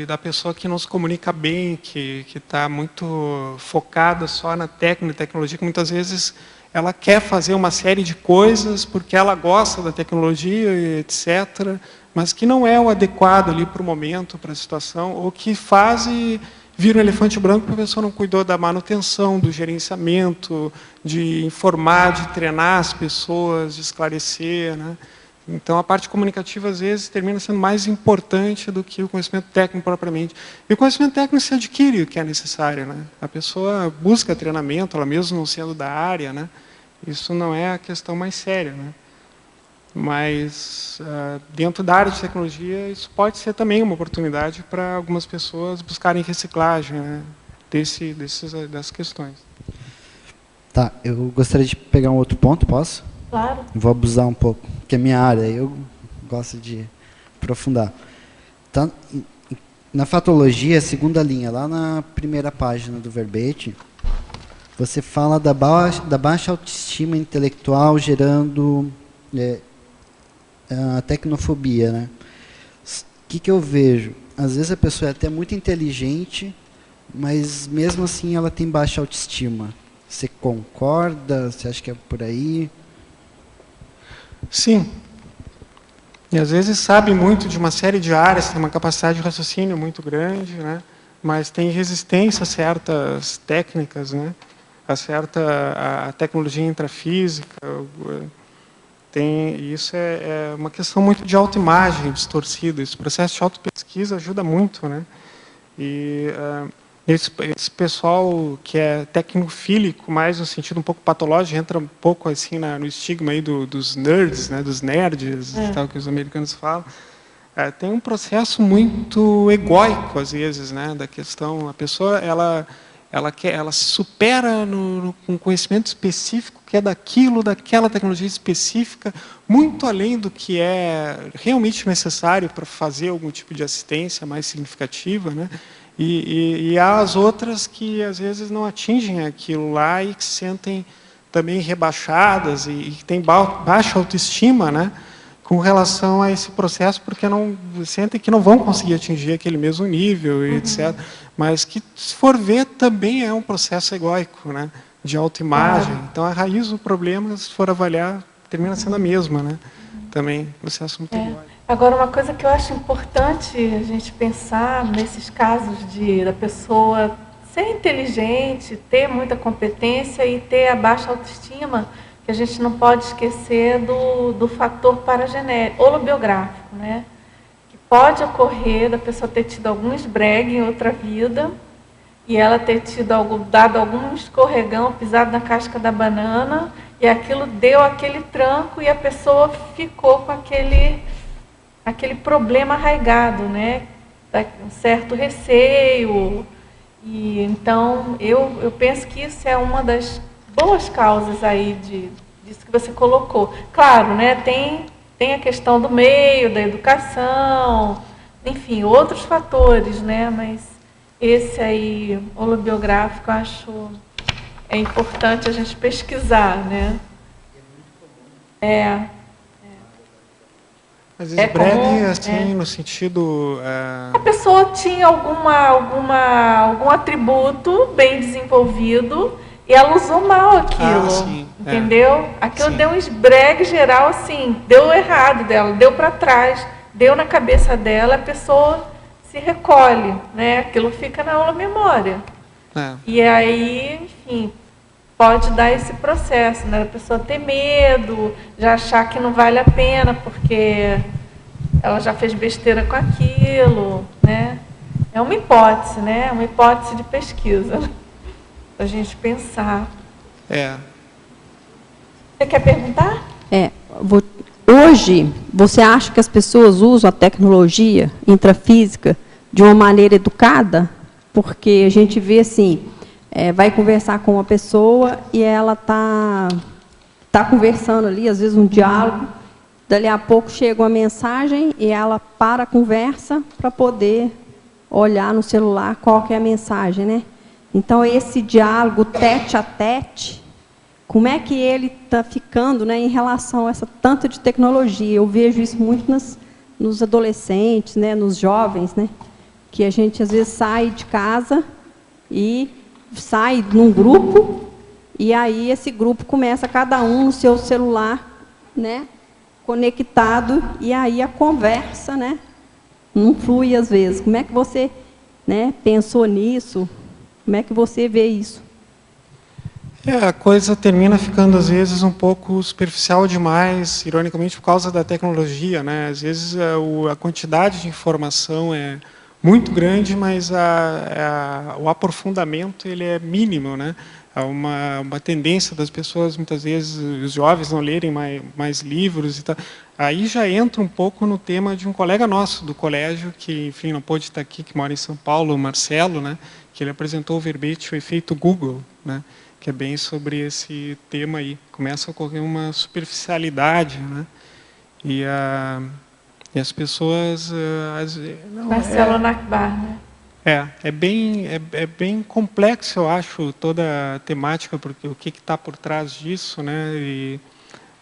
da pessoa que não se comunica bem, que está muito focada só na tecnologia, que muitas vezes ela quer fazer uma série de coisas porque ela gosta da tecnologia, etc., mas que não é o adequado ali para o momento, para a situação, ou que faz e vira um elefante branco porque a pessoa não cuidou da manutenção, do gerenciamento, de informar, de treinar as pessoas, de esclarecer, né? Então, a parte comunicativa, às vezes, termina sendo mais importante do que o conhecimento técnico propriamente. E o conhecimento técnico se adquire o que é necessário, né? A pessoa busca treinamento, ela mesmo não sendo da área, né? Isso não é a questão mais séria, né? Mas, dentro da área de tecnologia, isso pode ser também uma oportunidade para algumas pessoas buscarem reciclagem, né, dessas questões. Tá, eu gostaria de pegar um outro ponto, posso? Claro. Vou abusar um pouco, que é minha área, eu gosto de aprofundar. Tá, Na fatologia, segunda linha, lá na primeira página do verbete, você fala da baixa autoestima intelectual gerando a tecnofobia, né? O que eu vejo? Às vezes a pessoa é até muito inteligente, mas mesmo assim ela tem baixa autoestima. Você concorda? Você acha que é por aí? Sim. E às vezes sabe muito de uma série de áreas, tem uma capacidade de raciocínio muito grande, né? Mas tem resistência a certas técnicas, né? A tecnologia intrafísica. Isso é uma questão muito de autoimagem distorcida. Esse processo de autopesquisa ajuda muito, né? E esse pessoal que é tecnofílico, mais no sentido um pouco patológico, entra um pouco assim no estigma aí dos nerds, né? Dos nerds, tal, que os americanos falam. Tem um processo muito egóico às vezes, né? Da questão, a pessoa ela se supera com conhecimento específico que é daquela tecnologia específica, muito além do que é realmente necessário para fazer algum tipo de assistência mais significativa, né? E há as outras que às vezes não atingem aquilo lá e que se sentem também rebaixadas e que têm baixa autoestima, né? Com relação a esse processo, porque não sentem que não vão conseguir atingir aquele mesmo nível, etc. Mas que, se for ver, também é um processo egóico, né? De autoimagem. Então, a raiz do problema, se for avaliar, termina sendo a mesma, né? Também, processo muito egóico. Agora, uma coisa que eu acho importante a gente pensar nesses casos da pessoa ser inteligente, ter muita competência e ter a baixa autoestima, que a gente não pode esquecer do fator paragenético, holobiográfico, né? Que pode ocorrer da pessoa ter tido algum esbregue em outra vida e ela ter dado algum escorregão, pisado na casca da banana e aquilo deu aquele tranco e a pessoa ficou com aquele problema arraigado, né? Um certo receio. E então eu penso que isso é uma das boas causas aí disso que você colocou. Claro, né, tem a questão do meio, da educação, enfim, outros fatores, né, mas esse aí, holobiográfico, eu acho importante a gente pesquisar, né. Às vezes breve, assim, no sentido... A pessoa tinha algum atributo bem desenvolvido e ela usou mal aquilo, sim, entendeu? Aquilo deu um esbregue geral, assim, deu errado dela, deu para trás, deu na cabeça dela, a pessoa se recolhe, né? Aquilo fica na aula memória. E aí, enfim, pode dar esse processo, né? A pessoa ter medo, já achar que não vale a pena, porque ela já fez besteira com aquilo, né? É uma hipótese, né? Uma hipótese de pesquisa. Para a gente pensar. Você quer perguntar? Hoje, você acha que as pessoas usam a tecnologia intrafísica de uma maneira educada? Porque a gente vê assim, vai conversar com uma pessoa e ela tá conversando ali, às vezes um diálogo, dali a pouco chega uma mensagem e ela para a conversa para poder olhar no celular qual que é a mensagem, né? Então, esse diálogo tete a tete, como é que ele está ficando, né, em relação a essa tanto de tecnologia? Eu vejo isso muito nos adolescentes, né, nos jovens, né, que a gente, às vezes, sai de casa e sai num grupo, e aí esse grupo começa cada um no seu celular, né, conectado, e aí a conversa, né, não flui às vezes. Como é que você, né, pensou nisso? Como é que você vê isso? A coisa termina ficando, às vezes, um pouco superficial demais, ironicamente, por causa da tecnologia, né? Às vezes, a quantidade de informação é muito grande, mas o aprofundamento ele é mínimo, né? Há uma tendência das pessoas, muitas vezes, os jovens não lerem mais livros e tal. Aí já entra um pouco no tema de um colega nosso do colégio, que, enfim, não pôde estar aqui, que mora em São Paulo, o Marcelo, né? Que ele apresentou o verbete, o efeito Google, né? Que é bem sobre esse tema aí. Começa a ocorrer uma superficialidade, né? E as pessoas... Marcelo Nakbar, né? É bem complexo, eu acho, toda a temática, porque o que está por trás disso, né? E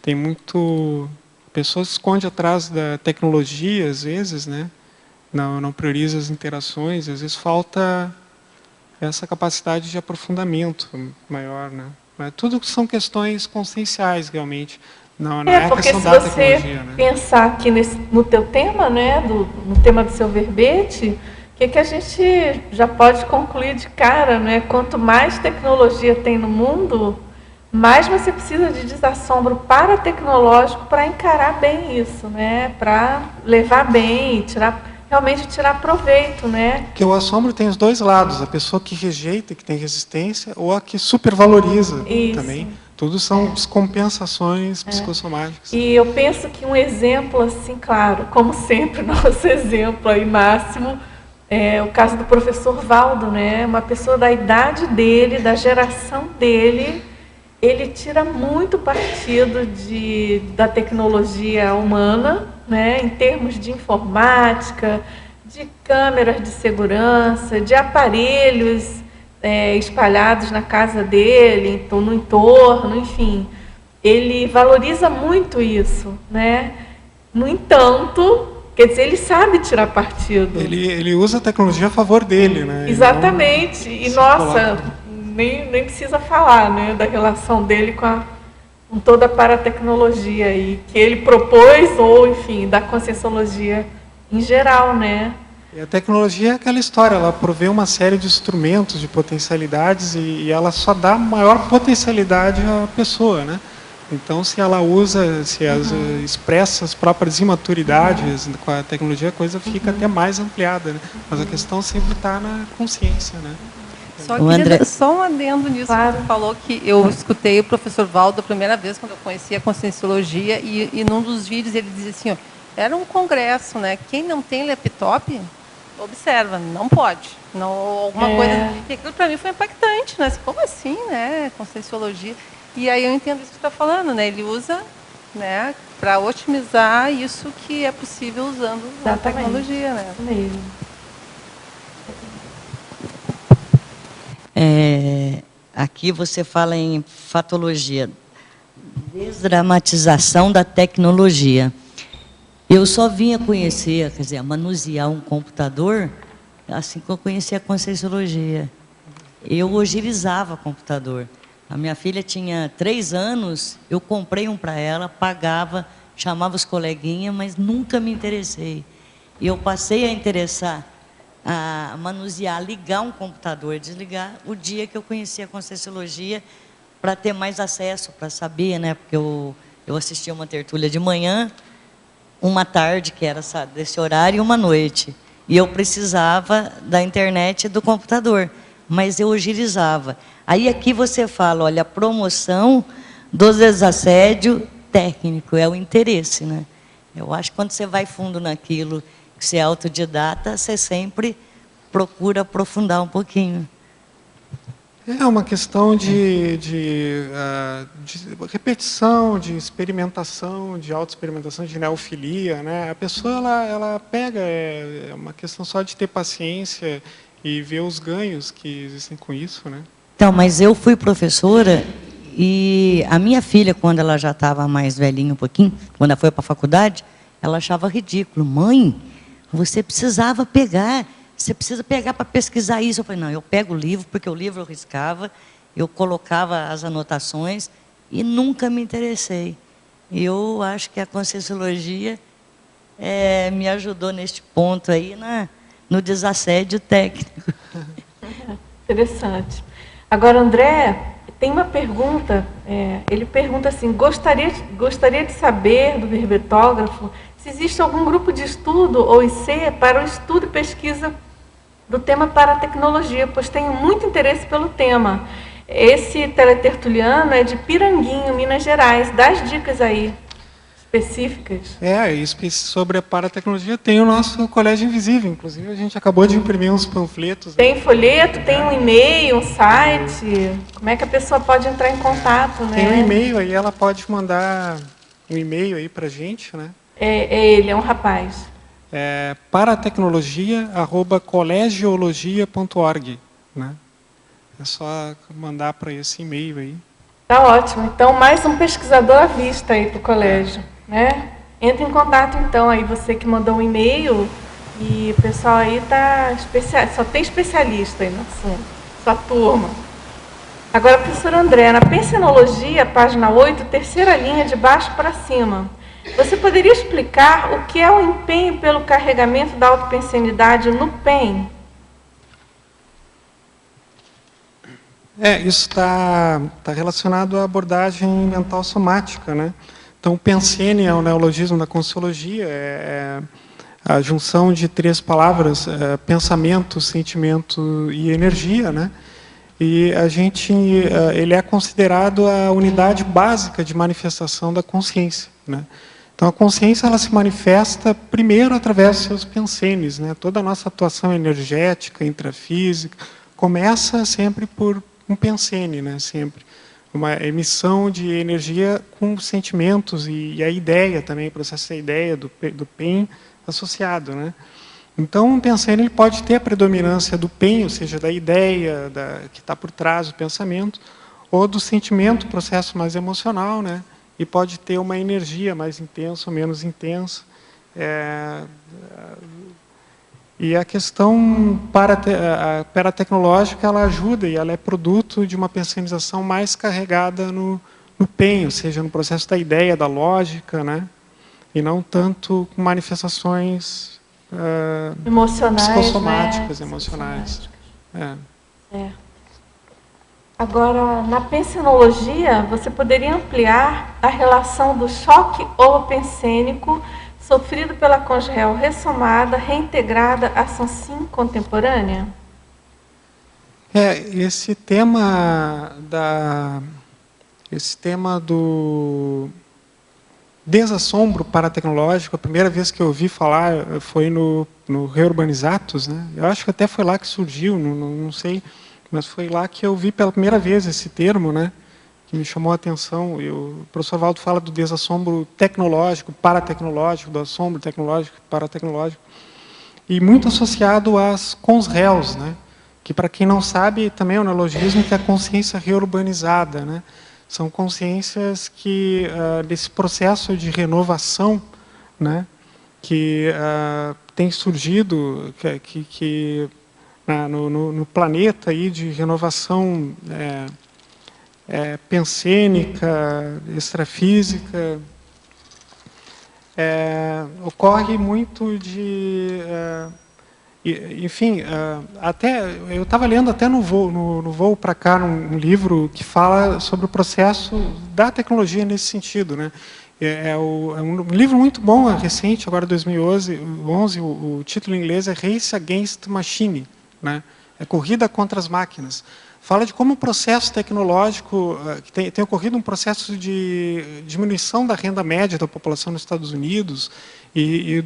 tem muito... A pessoa se esconde atrás da tecnologia, às vezes, né? Não prioriza as interações, às vezes falta essa capacidade de aprofundamento maior, né? Mas tudo são questões conscienciais, realmente. Não é a porque questão se da você tecnologia, né? pensar aqui no teu tema, né, no tema do seu verbete, o que a gente já pode concluir de cara, né? Quanto mais tecnologia tem no mundo, mais você precisa de desassombro paratecnológico para encarar bem isso, né? Para levar bem, realmente tirar proveito, né? Porque o assombro tem os dois lados, a pessoa que rejeita, que tem resistência, ou a que supervaloriza também. Tudo são descompensações psicossomáticas. E eu penso que um exemplo, assim, claro, como sempre, nosso exemplo aí máximo, é o caso do professor Valdo, né? Uma pessoa da idade dele, da geração dele, ele tira muito partido da tecnologia humana, né? Em termos de informática, de câmeras de segurança, de aparelhos espalhados na casa dele, então, no entorno, enfim. Ele valoriza muito isso, né? No entanto, quer dizer, ele sabe tirar partido. Ele usa a tecnologia a favor dele, né? Exatamente. E, nossa, nem precisa falar, né, da relação dele com toda a paratecnologia aí, que ele propôs, ou, enfim, da conscienciologia em geral, né? E a tecnologia é aquela história, ela provê uma série de instrumentos, de potencialidades, e ela só dá maior potencialidade à pessoa, né? Então, se ela usa, expressa as próprias imaturidades com a tecnologia, a coisa fica até mais ampliada, né? Mas a questão sempre está na consciência, né? Só queria só um adendo nisso, que você falou que eu escutei o professor Valdo a primeira vez, quando eu conheci a conscienciologia, e num dos vídeos ele dizia assim, ó, era um congresso, né? Quem não tem laptop, observa, não pode. Não, alguma coisa... E aquilo para mim foi impactante, né? Como assim, né? Conscienciologia. E aí eu entendo isso que você está falando, né? Ele usa, né, para otimizar isso que é possível usando a tecnologia, né? Mesmo. Aqui você fala em fatologia, desdramatização da tecnologia. Eu só vinha conhecer, quer dizer, manusear um computador assim que eu conheci a conscienciologia. Eu agilizava computador. A minha filha tinha 3 anos, eu comprei um para ela, pagava, chamava os coleguinhas, mas nunca me interessei. E eu passei a interessar, a manusear, ligar um computador, desligar, o dia que eu conheci a conscienciologia, para ter mais acesso, para saber, né? Porque eu assistia uma tertúlia de manhã, uma tarde, que era desse horário, e uma noite. E eu precisava da internet e do computador, mas eu agilizava. Aí aqui você fala, olha, a promoção do desassédio técnico, é o interesse, né? Eu acho que quando você vai fundo naquilo, que você é autodidata, você sempre procura aprofundar um pouquinho. É uma questão de repetição, de experimentação, de autoexperimentação, de neofilia, né? A pessoa, ela pega, é uma questão só de ter paciência e ver os ganhos que existem com isso, né? Então, mas eu fui professora e a minha filha, quando ela já estava mais velhinha um pouquinho, quando ela foi para a faculdade, ela achava ridículo. Mãe, você precisava pegar... Você precisa pegar para pesquisar isso. Eu falei, não, eu pego o livro, porque o livro eu riscava, eu colocava as anotações e nunca me interessei. Eu acho que a conscienciologia me ajudou neste ponto aí, no desassédio técnico. Interessante. Agora, André, tem uma pergunta. Ele pergunta assim, gostaria de saber do verbetógrafo se existe algum grupo de estudo ou IC para o estudo e pesquisa do tema paratecnologia, pois tenho muito interesse pelo tema. Esse teletertuliano é de Piranguinho, Minas Gerais. Dá as dicas aí, específicas. Sobre a paratecnologia tem o nosso Colégio Invisível, inclusive a gente acabou de imprimir uns panfletos. Tem folheto, tem um e-mail, um site. Como é que a pessoa pode entrar em contato, né? Tem um e-mail aí, ela pode mandar um e-mail aí para a gente, né? É ele, é um rapaz. É paratecnologia@colegiologia.org, né? É só mandar para esse e-mail aí. Tá ótimo. Então, mais um pesquisador à vista aí para o colégio, né? Entre em contato, então, aí você que mandou um e-mail, e o pessoal aí tá só tem especialista aí no assunto, sua turma. Agora, professor André, na pensenologia, página 8, terceira linha de baixo para cima, você poderia explicar o que é o empenho pelo carregamento da autopensenidade no PEN? Isso está relacionado à abordagem mental somática, né? Então, pensene é o neologismo da Conscienciologia, é a junção de 3 palavras, pensamento, sentimento e energia, né? E ele é considerado a unidade básica de manifestação da consciência, né? Então, a consciência ela se manifesta primeiro através dos seus pensenes, né? Toda a nossa atuação energética, intrafísica, começa sempre por um pensene, né? Sempre uma emissão de energia com sentimentos e a ideia também, o processo da ideia do PEN associado, né? Então, um pensene ele pode ter a predominância do PEN, ou seja, da ideia que está por trás do pensamento, ou do sentimento, processo mais emocional, né? E pode ter uma energia mais intensa ou menos intensa. E a questão paratecnológica, ela ajuda e ela é produto de uma pensenização mais carregada no PEN, ou seja, no processo da ideia, da lógica, né? E não tanto com manifestações emocionais, psicossomáticas, né? emocionais. Agora, na pensenologia, você poderia ampliar a relação do choque holopensênico sofrido pela cônjuge réu ressomada, reintegrada à Sansim contemporânea? Esse tema do desassombro paratecnológico, a primeira vez que eu ouvi falar foi no Reurbanizatus, né? Eu acho que até foi lá que surgiu, não sei, mas foi lá que eu vi pela primeira vez esse termo, né? Que me chamou a atenção. O professor Valdo fala do desassombro tecnológico, paratecnológico, do assombro tecnológico, paratecnológico, e muito associado às consréus, né? Que, para quem não sabe, também é um neologismo que é a consciência reurbanizada, né? São consciências que, desse processo de renovação, né, que tem surgido no planeta aí, de renovação pensênica, extrafísica, ocorre muito enfim, até eu estava lendo até no voo para cá um livro que fala sobre o processo da tecnologia nesse sentido, né? É um livro muito bom, recente, agora 2011, o título em inglês é Race Against Machine, né? É Corrida contra as Máquinas. Fala de como o processo tecnológico, que tem ocorrido um processo de diminuição da renda média da população nos Estados Unidos e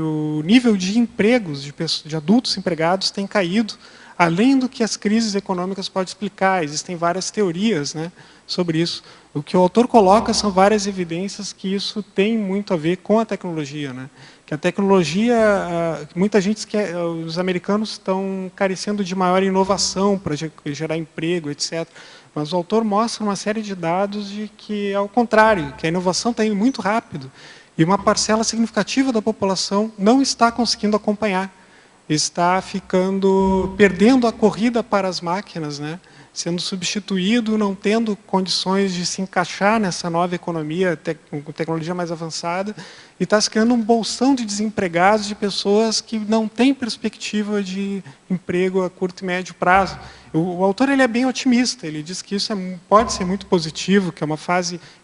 o nível de empregos de adultos empregados tem caído, além do que as crises econômicas podem explicar. Existem várias teorias, né, sobre isso. O que o autor coloca são várias evidências que isso tem muito a ver com a tecnologia, né? Que a tecnologia, muita gente quer, os americanos estão carecendo de maior inovação para gerar emprego, etc. Mas o autor mostra uma série de dados de que, ao contrário, que a inovação está indo muito rápido e uma parcela significativa da população não está conseguindo acompanhar, está perdendo a corrida para as máquinas, né? Sendo substituído, não tendo condições de se encaixar nessa nova economia com tecnologia mais avançada, e está se criando um bolsão de desempregados, de pessoas que não têm perspectiva de emprego a curto e médio prazo. O autor ele é bem otimista, ele diz que isso pode ser muito positivo, que é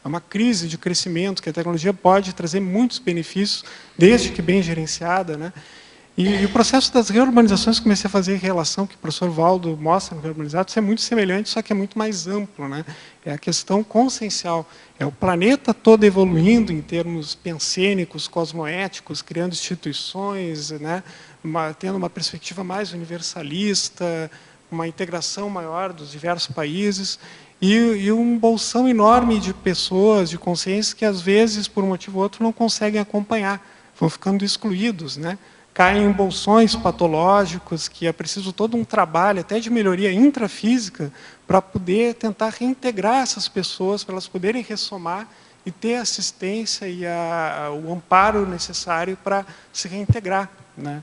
uma crise de crescimento, que a tecnologia pode trazer muitos benefícios, desde que bem gerenciada, né? E o processo das reurbanizações, que comecei a fazer em relação, que o professor Valdo mostra no Reurbanizados, isso é muito semelhante, só que é muito mais amplo, né? É a questão consciencial. É o planeta todo evoluindo em termos pensênicos, cosmoéticos, criando instituições, né? Tendo uma perspectiva mais universalista, uma integração maior dos diversos países. e um bolsão enorme de pessoas, de consciências, que às vezes, por um motivo ou outro, não conseguem acompanhar, vão ficando excluídos, né? Caem em bolsões patológicos, que é preciso todo um trabalho, até de melhoria intrafísica, para poder tentar reintegrar essas pessoas, para elas poderem ressomar e ter a assistência e o amparo necessário para se reintegrar, né?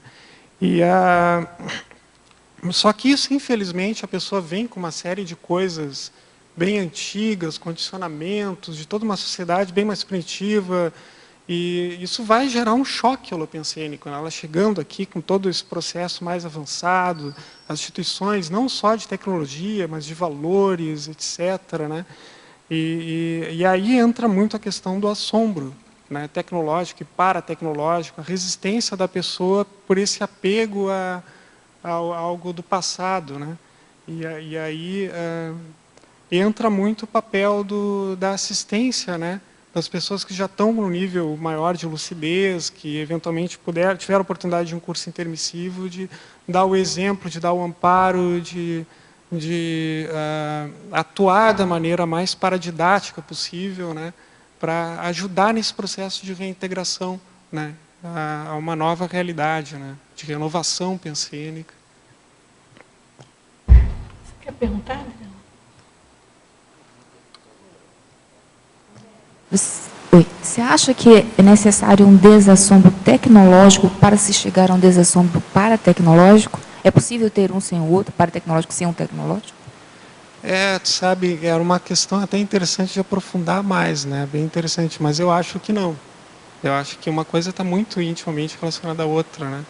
Só que isso, infelizmente, a pessoa vem com uma série de coisas bem antigas, condicionamentos, de toda uma sociedade bem mais primitiva, e isso vai gerar um choque holopensênico, né? Ela chegando aqui com todo esse processo mais avançado, as instituições não só de tecnologia, mas de valores, etc., né? E aí entra muito a questão do assombro, né? Tecnológico e paratecnológico, a resistência da pessoa por esse apego a algo do passado, né? E aí entra muito o papel da assistência, né? Das pessoas que já estão no nível maior de lucidez, que eventualmente tiveram a oportunidade de um curso intermissivo, de dar o exemplo, de dar o amparo, de atuar da maneira mais paradidática possível, né? Para ajudar nesse processo de reintegração, né? A uma nova realidade, né? De renovação pensênica. Você quer perguntar, Adriana? Você acha que é necessário um desassombro tecnológico para se chegar a um desassombro paratecnológico? É possível ter um sem o outro, paratecnológico sem um tecnológico? Sabe, era uma questão até interessante de aprofundar mais, né? Bem interessante, mas eu acho que não. Eu acho que uma coisa está muito intimamente relacionada à outra, né?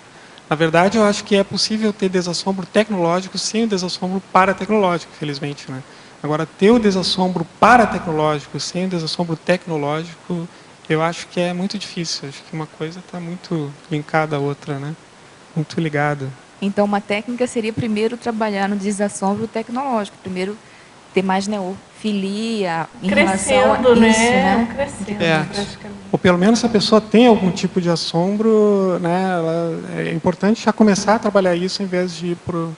Na verdade, eu acho que é possível ter desassombro tecnológico sem o desassombro paratecnológico, felizmente, né? Agora, ter o desassombro paratecnológico sem o desassombro tecnológico, eu acho que é muito difícil. Acho que uma coisa está muito linkada à outra, né? Muito ligada. Então, uma técnica seria primeiro trabalhar no desassombro tecnológico, primeiro ter mais neofilia em relação a isso, né? Crescendo, praticamente. Ou pelo menos se a pessoa tem algum tipo de assombro, né? É importante já começar a trabalhar isso em vez de ir para o...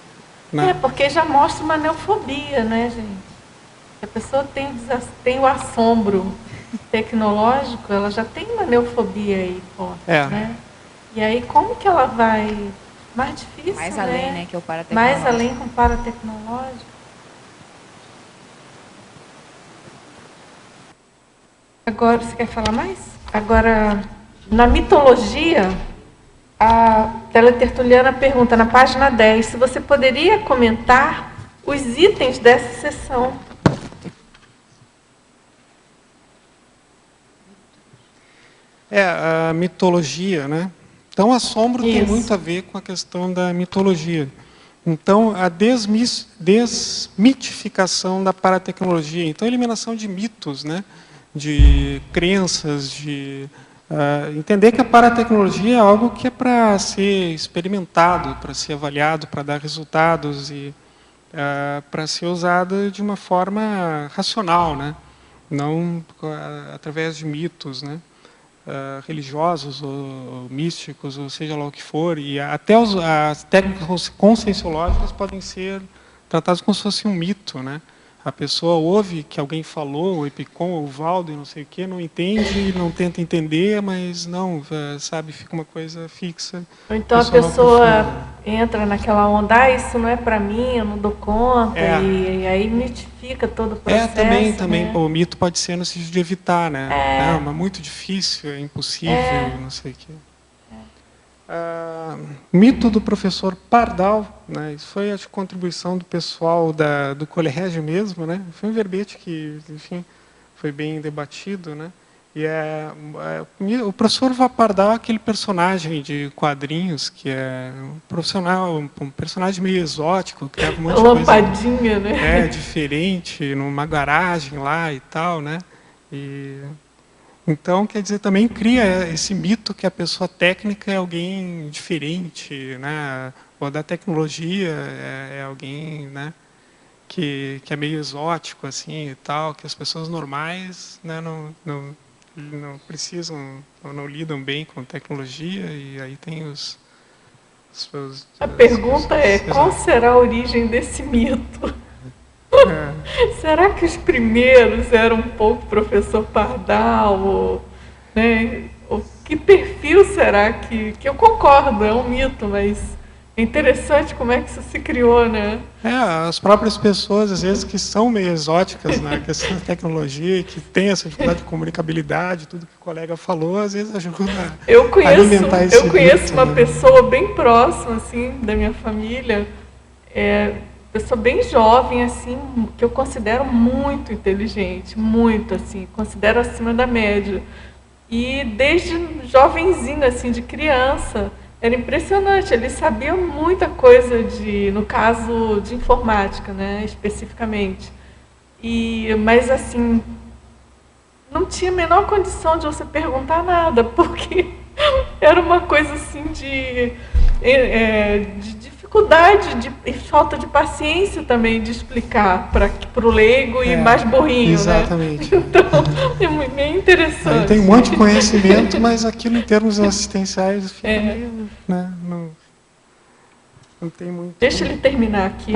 Né? Porque já mostra uma neofobia, né, gente? Se a pessoa tem o assombro tecnológico, ela já tem uma neofobia aí forte, né? E aí, como que ela vai... Mais difícil, mais né? além, né, que é o paratecnológico. Mais além com o paratecnológico. Agora, você quer falar mais? Agora, na mitologia, a teletertuliana pergunta, na página 10, se você poderia comentar os itens dessa sessão. A mitologia, né? Então, assombro tem muito a ver com a questão da mitologia. Então, a desmitificação da paratecnologia. Então, a eliminação de mitos, né? De crenças, de entender que a paratecnologia é algo que é para ser experimentado, para ser avaliado, para dar resultados e para ser usada de uma forma racional, né? Não através de mitos, né? Religiosos ou místicos, ou seja lá o que for, e até as técnicas conscienciológicas podem ser tratadas como se fosse um mito, né? A pessoa ouve que alguém falou, o Epicom, o Valdo, e não sei o quê, não entende, não tenta entender, mas não, sabe, fica uma coisa fixa. Ou então a pessoa entra naquela onda, isso não é para mim, eu não dou conta, e aí mitifica todo o processo. Também, né? O mito pode ser no sentido de evitar, né? Não, mas muito difícil, é impossível, não sei o quê. Mito do professor Pardal, né? Isso foi a contribuição do pessoal do colégio mesmo, né? Foi um verbete que, enfim, foi bem debatido, né? E o professor Pardal é aquele personagem de quadrinhos que é um personagem meio exótico, criava um monte de lampadinha, coisa, né? Diferente, numa garagem lá e tal, né? Então, quer dizer, também cria esse mito que a pessoa técnica é alguém diferente, né? Ou da tecnologia é alguém, né? Que é meio exótico, assim, e tal, que as pessoas normais, né, não precisam, ou não lidam bem com tecnologia, e aí tem a pergunta é, qual será a origem desse mito? Será que os primeiros eram um pouco professor Pardal? Ou, né? Ou que perfil será que eu concordo, é um mito, mas é interessante como é que isso se criou, né? As próprias pessoas, às vezes, que são meio exóticas na questão da tecnologia, que tem essa dificuldade de comunicabilidade, tudo que o colega falou, às vezes ajuda a alimentar esse Eu conheço mito, uma né? pessoa bem próxima, assim, da minha família, pessoa bem jovem, assim, que eu considero muito inteligente, muito, assim, considero acima da média. E desde jovenzinho, assim, de criança, era impressionante, ele sabia muita coisa no caso de informática, né, especificamente. Mas assim, não tinha a menor condição de você perguntar nada, porque era uma coisa assim de dificuldade e falta de paciência também de explicar para o leigo e mais burrinho, exatamente. Né? Então, é bem interessante. Aí tem um monte de conhecimento, mas aquilo em termos assistenciais fica meio, né, não tem muito. Deixa ele terminar aqui.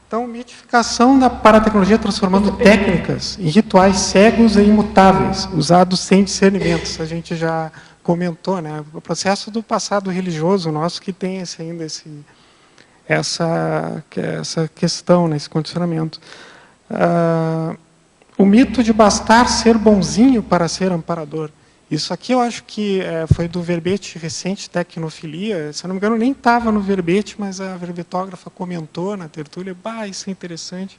Então, mitificação da paratecnologia transformando técnicas em rituais cegos e imutáveis, usados sem discernimentos. A gente já comentou, né? O processo do passado religioso nosso que tem ainda essa questão, né? Esse condicionamento. O mito de bastar ser bonzinho para ser amparador. Isso aqui eu acho que foi do verbete recente, Tecnofilia. Se eu não me engano, nem estava no verbete, mas a verbetógrafa comentou na tertúlia, isso é interessante.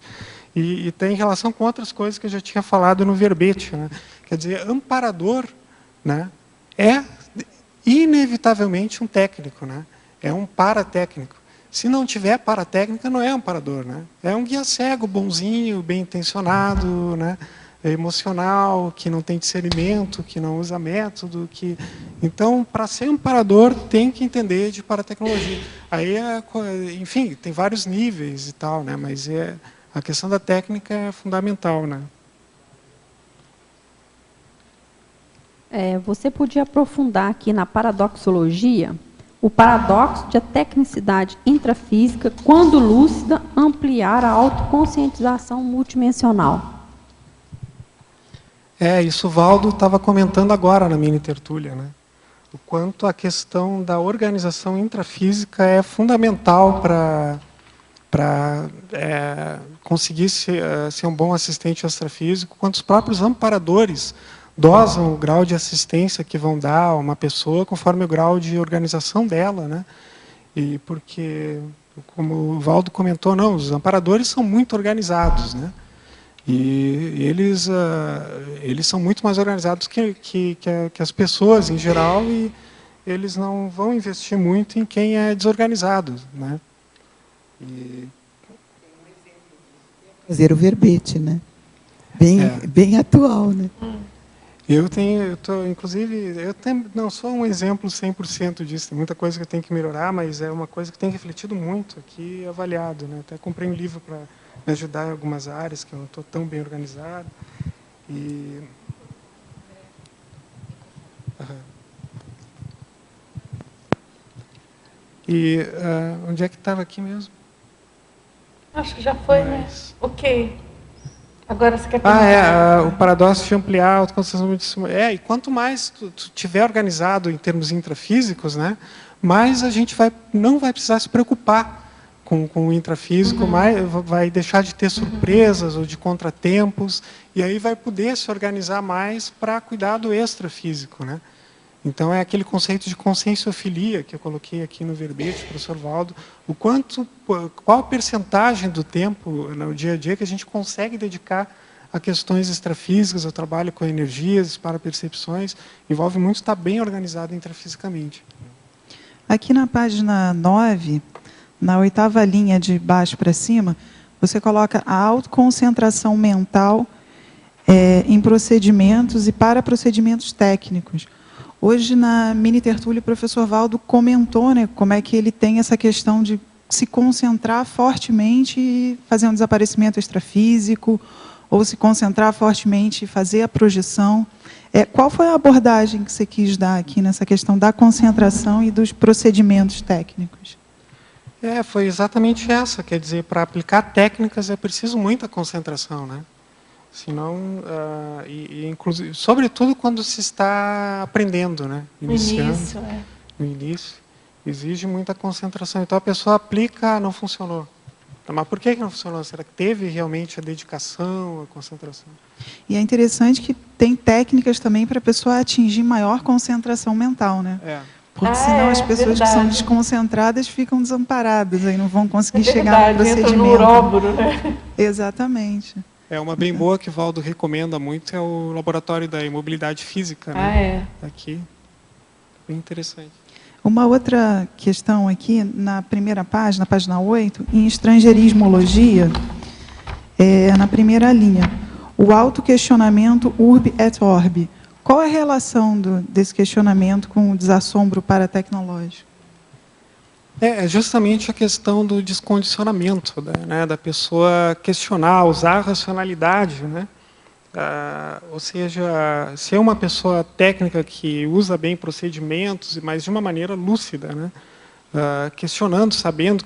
E tem relação com outras coisas que eu já tinha falado no verbete, né? Quer dizer, amparador, né, é inevitavelmente um técnico, né? É um paratécnico. Se não tiver paratécnica, não é amparador, né? É um guia cego, bonzinho, bem intencionado, né? Emocional, que não tem discernimento, que não usa método, então, para ser amparador, tem que entender de paratecnologia. Aí, enfim, tem vários níveis e tal, né? Mas a questão da técnica é fundamental, né? Você podia aprofundar aqui na paradoxologia o paradoxo de a tecnicidade intrafísica, quando lúcida, ampliar a autoconscientização multidimensional. Isso o Valdo estava comentando agora na mini tertúlia, né? O quanto a questão da organização intrafísica é fundamental para conseguir ser um bom assistente extrafísico, quanto os próprios amparadores dosam o grau de assistência que vão dar a uma pessoa conforme o grau de organização dela, né? E porque, como o Valdo comentou, não, os amparadores são muito organizados, né? E eles são muito mais organizados que as pessoas em geral, e eles não vão investir muito em quem é desorganizado, né? Fazer o verbete, né? Bem atual, né? Inclusive, não sou um exemplo 100% disso, tem muita coisa que eu tenho que melhorar, mas é uma coisa que tem refletido muito aqui e avaliado, né? Até comprei um livro para me ajudar em algumas áreas que eu não estou tão bem organizado. Onde é que estava aqui mesmo? Acho que já foi, né? Ok. Agora você quer perguntar? O paradoxo de ampliar a autoconsciência. E quanto mais tu tiver organizado em termos intrafísicos, né, mais a gente não vai precisar se preocupar com o intrafísico, mais vai deixar de ter surpresas ou de contratempos, e aí vai poder se organizar mais para cuidar do extrafísico, né? Então, é aquele conceito de conscienciofilia que eu coloquei aqui no verbete, professor Valdo, qual a percentagem do tempo no dia a dia que a gente consegue dedicar a questões extrafísicas, ao trabalho com energias, para percepções, envolve muito estar bem organizado intrafisicamente. Aqui na página 9, na 8ª linha de baixo para cima, você coloca a autoconcentração mental em procedimentos e para procedimentos técnicos. Hoje, na mini tertúlia, o professor Valdo comentou, né, como é que ele tem essa questão de se concentrar fortemente e fazer um desaparecimento extrafísico, ou se concentrar fortemente e fazer a projeção. Qual foi a abordagem que você quis dar aqui nessa questão da concentração e dos procedimentos técnicos? Foi exatamente essa. Quer dizer, para aplicar técnicas é preciso muita concentração, né? Senão, inclusive, sobretudo quando se está aprendendo, né? Iniciando, no início, exige muita concentração. Então a pessoa aplica, não funcionou. Mas por que não funcionou? Será que teve realmente a dedicação, a concentração? E é interessante que tem técnicas também para a pessoa atingir maior concentração mental, né? Porque senão as pessoas que são desconcentradas ficam desamparadas, aí não vão conseguir chegar no procedimento. Entra no uróboro, né? Exatamente. Uma bem boa que o Valdo recomenda muito é o Laboratório da Imobilidade Física, né? Aqui. Bem interessante. Uma outra questão aqui, na primeira página, página 8, em estrangeirismologia, na primeira linha, o autoquestionamento urbe et orbi. Qual é a relação desse questionamento com o desassombro paratecnológico? É justamente a questão do descondicionamento, né, da pessoa questionar, usar a racionalidade, né? Ou seja, ser uma pessoa técnica que usa bem procedimentos, mas de uma maneira lúcida, né? Questionando, sabendo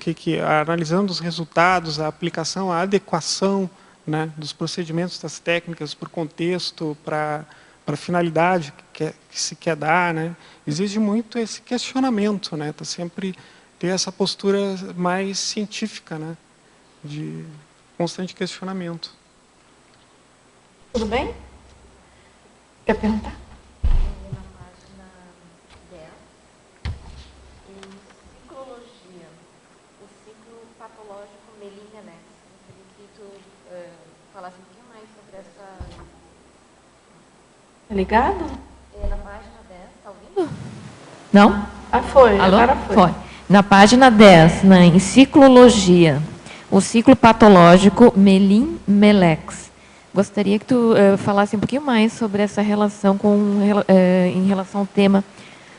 analisando os resultados, a aplicação, a adequação, né, dos procedimentos, das técnicas para o contexto, para a finalidade que se quer dar, né? Exige muito esse questionamento, né? Tá sempre ter essa postura mais científica, né? De constante questionamento. Tudo bem? Quer perguntar? Na página 10, em ciclologia, o ciclo patológico Melin-Melex. Gostaria que tu falasse um pouquinho mais sobre essa... Tá ligado? Na página 10, está ouvindo? Não? Foi. Alô? Agora foi. Na página 10, na enciclologia, o ciclo patológico Melin-Melex. Gostaria que tu falasse um pouquinho mais sobre essa relação em relação ao tema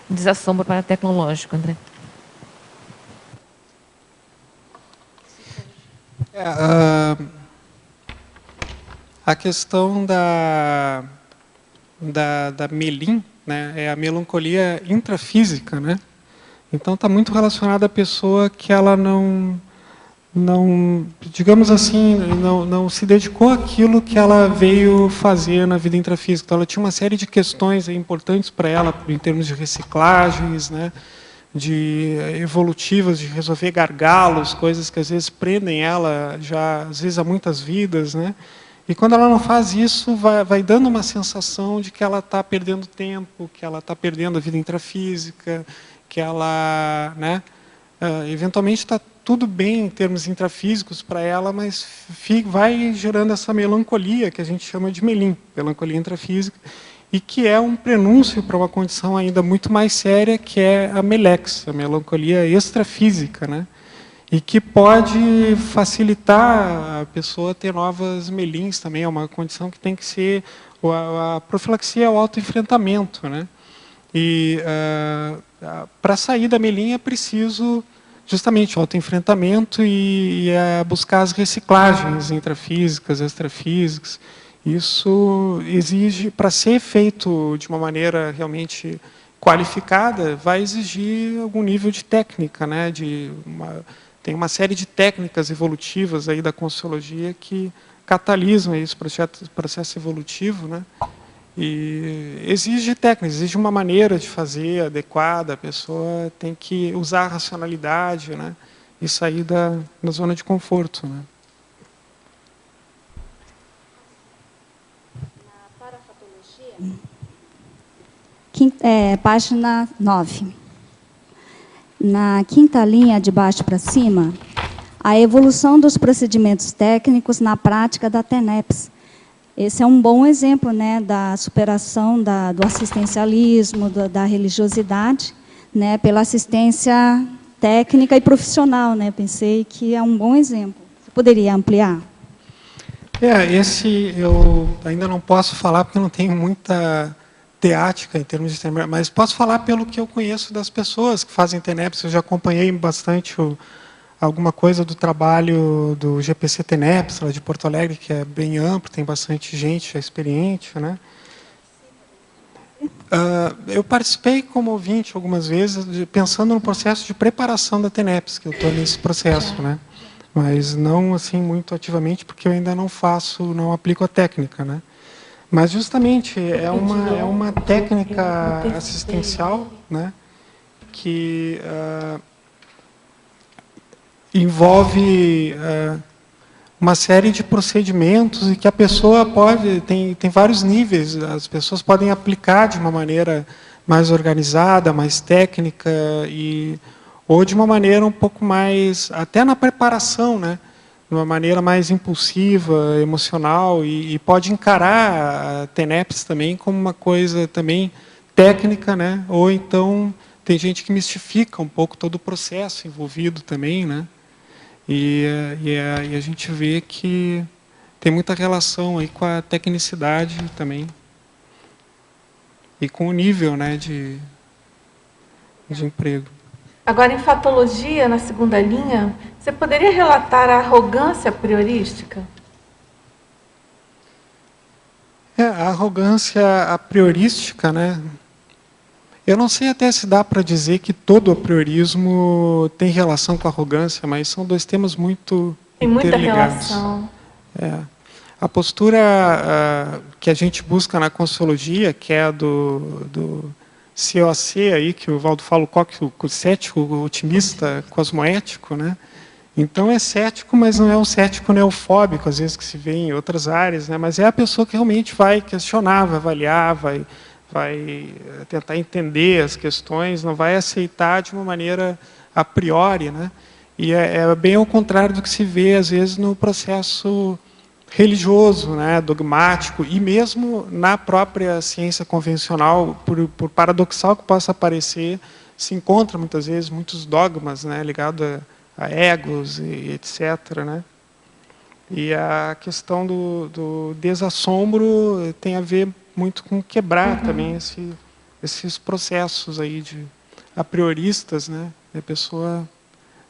desassombro paratecnológico, André. A questão da Melin, né, é a melancolia intrafísica, né? Então está muito relacionada à pessoa que ela não, digamos assim, não se dedicou àquilo que ela veio fazer na vida intrafísica. Então ela tinha uma série de questões importantes para ela, em termos de reciclagens, né, de evolutivas, de resolver gargalos, coisas que às vezes prendem ela já às vezes há muitas vidas, né? E quando ela não faz isso, vai dando uma sensação de que ela está perdendo tempo, que ela está perdendo a vida intrafísica, que ela, né, eventualmente está tudo bem em termos intrafísicos para ela, mas vai gerando essa melancolia que a gente chama de Melin, melancolia intrafísica, e que é um prenúncio para uma condição ainda muito mais séria, que é a Melex, a melancolia extrafísica, né? E que pode facilitar a pessoa ter novas melins também. É uma condição que tem que ser... A profilaxia é o autoenfrentamento, né? E para sair da melin é preciso justamente o autoenfrentamento e buscar as reciclagens intrafísicas, extrafísicas. Isso exige, para ser feito de uma maneira realmente qualificada, vai exigir algum nível de técnica, né? Tem uma série de técnicas evolutivas aí da Conscienciologia que catalisam esse processo evolutivo, né? E exige técnica, exige uma maneira de fazer adequada, a pessoa tem que usar a racionalidade, né? E sair da zona de conforto, né? Na parafatologia, página 9. Na quinta linha, de baixo para cima, a evolução dos procedimentos técnicos na prática da TENEPS. Esse é um bom exemplo, né, da superação do assistencialismo, da religiosidade, né, pela assistência técnica e profissional, né? Pensei que é um bom exemplo. Você poderia ampliar? Esse eu ainda não posso falar porque eu não tenho muita teática em termos de TENEPS, mas posso falar pelo que eu conheço das pessoas que fazem TENEPS. Eu já acompanhei bastante alguma coisa do trabalho do GPC TENEPS, lá de Porto Alegre, que é bem amplo, tem bastante gente já experiente, né? Eu participei como ouvinte algumas vezes, pensando no processo de preparação da TENEPS, que eu estou nesse processo, né? Mas não assim muito ativamente, porque eu ainda não aplico a técnica, né? Mas justamente é uma técnica assistencial, né? Que envolve uma série de procedimentos e que a pessoa tem vários níveis, as pessoas podem aplicar de uma maneira mais organizada, mais técnica, ou de uma maneira um pouco mais, até na preparação, né? De uma maneira mais impulsiva, emocional, e pode encarar a TENEPS também como uma coisa também técnica, né? Ou então tem gente que mistifica um pouco todo o processo envolvido também, né? E a gente vê que tem muita relação aí com a tecnicidade também. E com o nível, né, de emprego. Agora, em fatologia, na segunda linha, você poderia relatar a arrogância priorística? A arrogância a priorística, né? Eu não sei até se dá para dizer que todo apriorismo tem relação com a arrogância, mas são dois temas muito tem muita interligados. Relação. A postura que a gente busca na Conscienciologia, que é a do COC, aí, que o Valdo fala, o cético, o otimista cosmoético, né? Então é cético, mas não é um cético neofóbico, às vezes que se vê em outras áreas, né? Mas é a pessoa que realmente vai questionar, vai avaliar, vai tentar entender as questões, não vai aceitar de uma maneira a priori, né? E é bem ao contrário do que se vê, às vezes, no processo religioso, né, dogmático, e mesmo na própria ciência convencional, por paradoxal que possa parecer, se encontra muitas vezes muitos dogmas, né, ligados a egos e etc., né? E a questão do desassombro tem a ver muito com quebrar também esses processos aí de a prioristas, né? A pessoa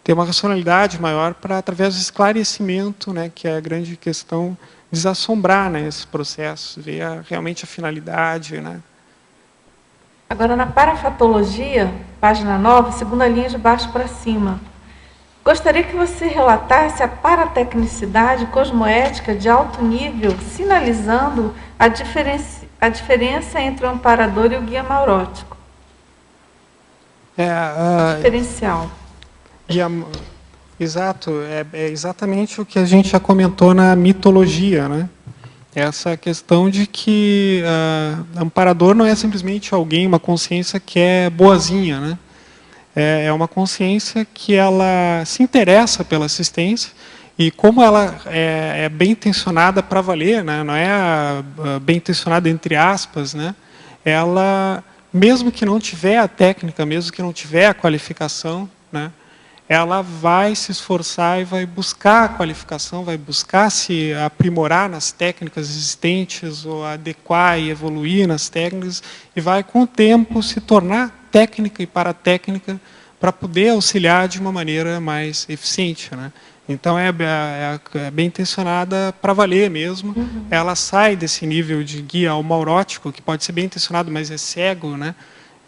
ter uma racionalidade maior para, através do esclarecimento, né, que é a grande questão, desassombrar, né, esses processos, ver realmente a finalidade, né? Agora, na parafatologia, página 9, segunda linha de baixo para cima. Gostaria que você relatasse a paratecnicidade cosmoética de alto nível, sinalizando a diferença entre o amparador e o guia maurótico. Diferencial. Exato, é exatamente o que a gente já comentou na mitologia, né? Essa questão de que amparador não é simplesmente alguém, uma consciência que é boazinha, né? É uma consciência que ela se interessa pela assistência, e como ela é bem intencionada para valer, né? Não é bem intencionada entre aspas, né? Ela, mesmo que não tiver a técnica, mesmo que não tiver a qualificação, né? Ela vai se esforçar e vai buscar a qualificação, vai buscar se aprimorar nas técnicas existentes, ou adequar e evoluir nas técnicas, e vai, com o tempo, se tornar técnica e paratécnica para poder auxiliar de uma maneira mais eficiente, né? Então, é bem intencionada para valer mesmo. Ela sai desse nível de guia ao maurótico, que pode ser bem intencionado, mas é cego, né?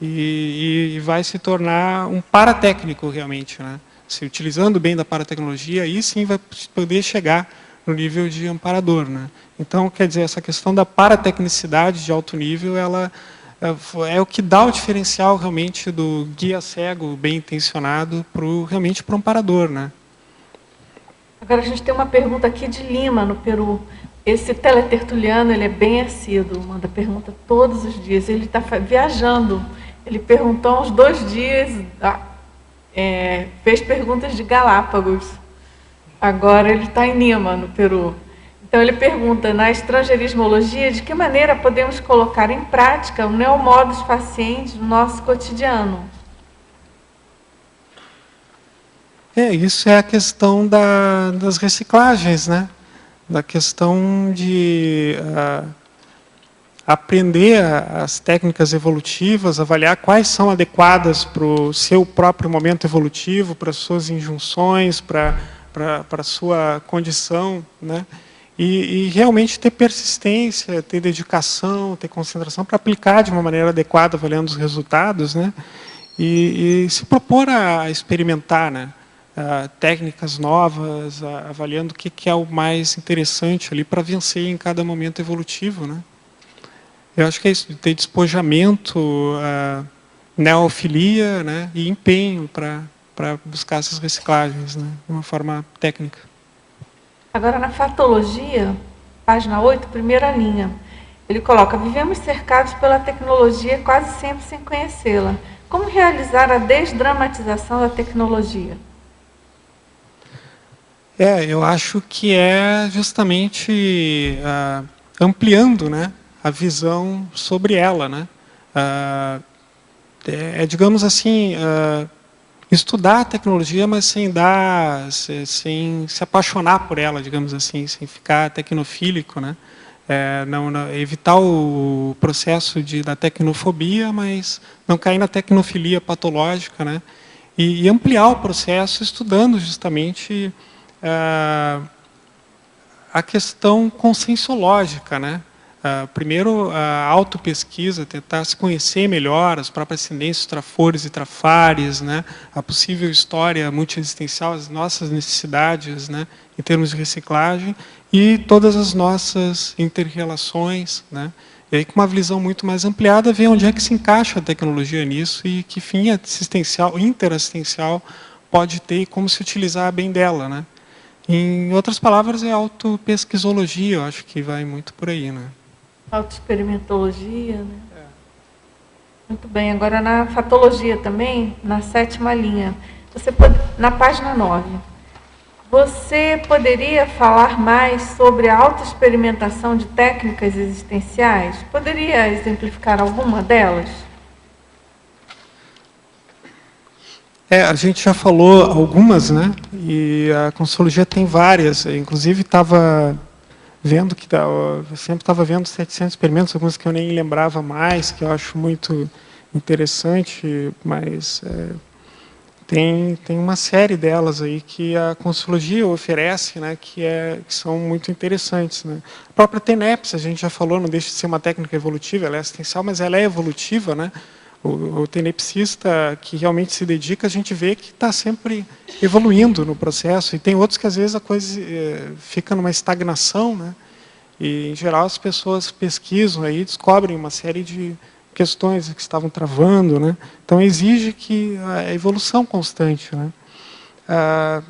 E vai se tornar um paratécnico, realmente, né? Se utilizando bem da paratecnologia, aí sim vai poder chegar no nível de amparador, né? Então, quer dizer, essa questão da paratecnicidade de alto nível, ela é o que dá o diferencial realmente do guia cego bem intencionado realmente para o amparador, né? Agora a gente tem uma pergunta aqui de Lima, no Peru. Esse teletertuliano, ele é bem assíduo, manda pergunta todos os dias. Ele está viajando. Ele perguntou há uns 2 dias, fez perguntas de Galápagos. Agora ele está em Lima, no Peru. Então ele pergunta, na estrangeirismologia, de que maneira podemos colocar em prática o neomodus faciente no nosso cotidiano? Isso é a questão das reciclagens, né? Da questão de aprender as técnicas evolutivas, avaliar quais são adequadas para o seu próprio momento evolutivo, para as suas injunções, para a sua condição, né? e realmente ter persistência, ter dedicação, ter concentração para aplicar de uma maneira adequada, avaliando os resultados, né? E se propor a experimentar, né? Técnicas novas, avaliando o que é o mais interessante ali para vencer em cada momento evolutivo, né? Eu acho que é isso, ter despojamento, neofilia, né? E empenho para buscar essas reciclagens, né? De uma forma técnica. Agora, na fatologia, página 8, primeira linha, ele coloca: vivemos cercados pela tecnologia quase sempre sem conhecê-la. Como realizar a desdramatização da tecnologia? Eu acho que é justamente ampliando, né, a visão sobre ela, né? Digamos assim, estudar a tecnologia, mas sem se apaixonar por ela, digamos assim, sem ficar tecnofílico, né? Evitar o processo da tecnofobia, mas não cair na tecnofilia patológica, né? E ampliar o processo estudando justamente a questão conscienciológica, né? Primeiro, a autopesquisa, tentar se conhecer melhor, as próprias tendências trafores e trafares, né? A possível história multiexistencial, as nossas necessidades, né? Em termos de reciclagem, e todas as nossas interrelações, né? E aí, com uma visão muito mais ampliada, ver onde é que se encaixa a tecnologia nisso e que fim assistencial, interassistencial pode ter e como se utilizar bem dela, né? Em outras palavras, é autopesquisologia, eu acho que vai muito por aí, né? Autoexperimentologia, né? Muito bem. Agora, na fatologia também, na 7ª linha, na página 9, você poderia falar mais sobre a autoexperimentação de técnicas existenciais? Poderia exemplificar alguma delas? A gente já falou algumas, né? E a Consciologia tem várias. Inclusive, estava vendo que eu sempre estava vendo 700 experimentos, alguns que eu nem lembrava mais, que eu acho muito interessante, mas tem uma série delas aí que a Consciologia oferece, né? Que são muito interessantes, né? A própria TENEPS, a gente já falou, não deixa de ser uma técnica evolutiva, ela é assistencial, mas ela é evolutiva, né? O tenepsista que realmente se dedica, a gente vê que está sempre evoluindo no processo. E tem outros que, às vezes, a coisa fica numa estagnação, né? E, em geral, as pessoas pesquisam aí, descobrem uma série de questões que estavam travando, né? Então, exige que a evolução constante, né?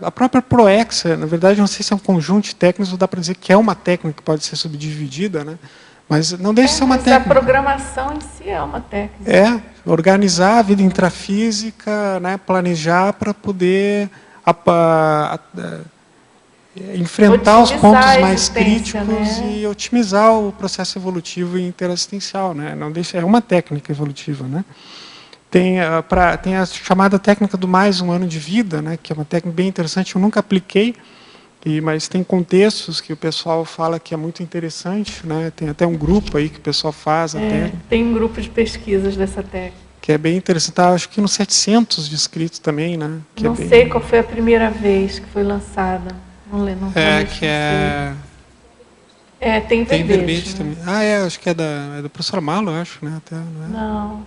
A própria Proexa, na verdade, não sei se é um conjunto de técnicas, ou dá para dizer que é uma técnica que pode ser subdividida, né? Mas não deixa de ser uma técnica. A programação em si é uma técnica. Organizar a vida intrafísica, né, planejar para poder enfrentar os pontos mais críticos, né? E otimizar o processo evolutivo e interassistencial, né? Não deixa, é uma técnica evolutiva, né? Tem a chamada técnica do mais um ano de vida, né, que é uma técnica bem interessante, eu nunca apliquei, mas tem contextos que o pessoal fala que é muito interessante, né? Tem até um grupo aí que o pessoal faz. Tem um grupo de pesquisas dessa técnica. Que é bem interessante. Acho que nos 700 descritos também, né? Que não sei qual foi a primeira vez que foi lançada. Não lembro. Tem verbete, né? Também. Acho que é do professor Malo, eu acho, né? Até, não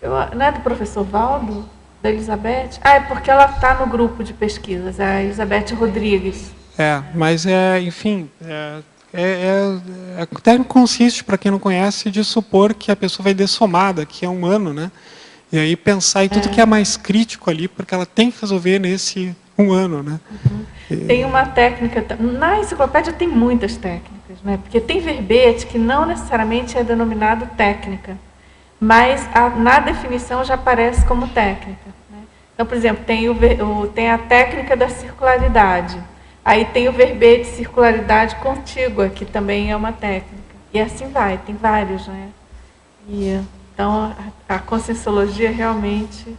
é? Não é do professor Valdo? Da Elizabeth? É porque ela está no grupo de pesquisas, a Elizabeth Rodrigues. Mas enfim, a técnica consiste, para quem não conhece, de supor que a pessoa vai dessomar daqui a um ano, né? E aí pensar em tudo que é mais crítico ali, porque ela tem que resolver nesse um ano, né? Tem uma técnica, na enciclopédia tem muitas técnicas, né? Porque tem verbete que não necessariamente é denominado técnica, mas na definição já aparece como técnica. Então, por exemplo, tem a técnica da circularidade. Aí tem o verbete circularidade contígua, que também é uma técnica. E assim vai, tem vários, né? Então, a Conscienciologia é realmente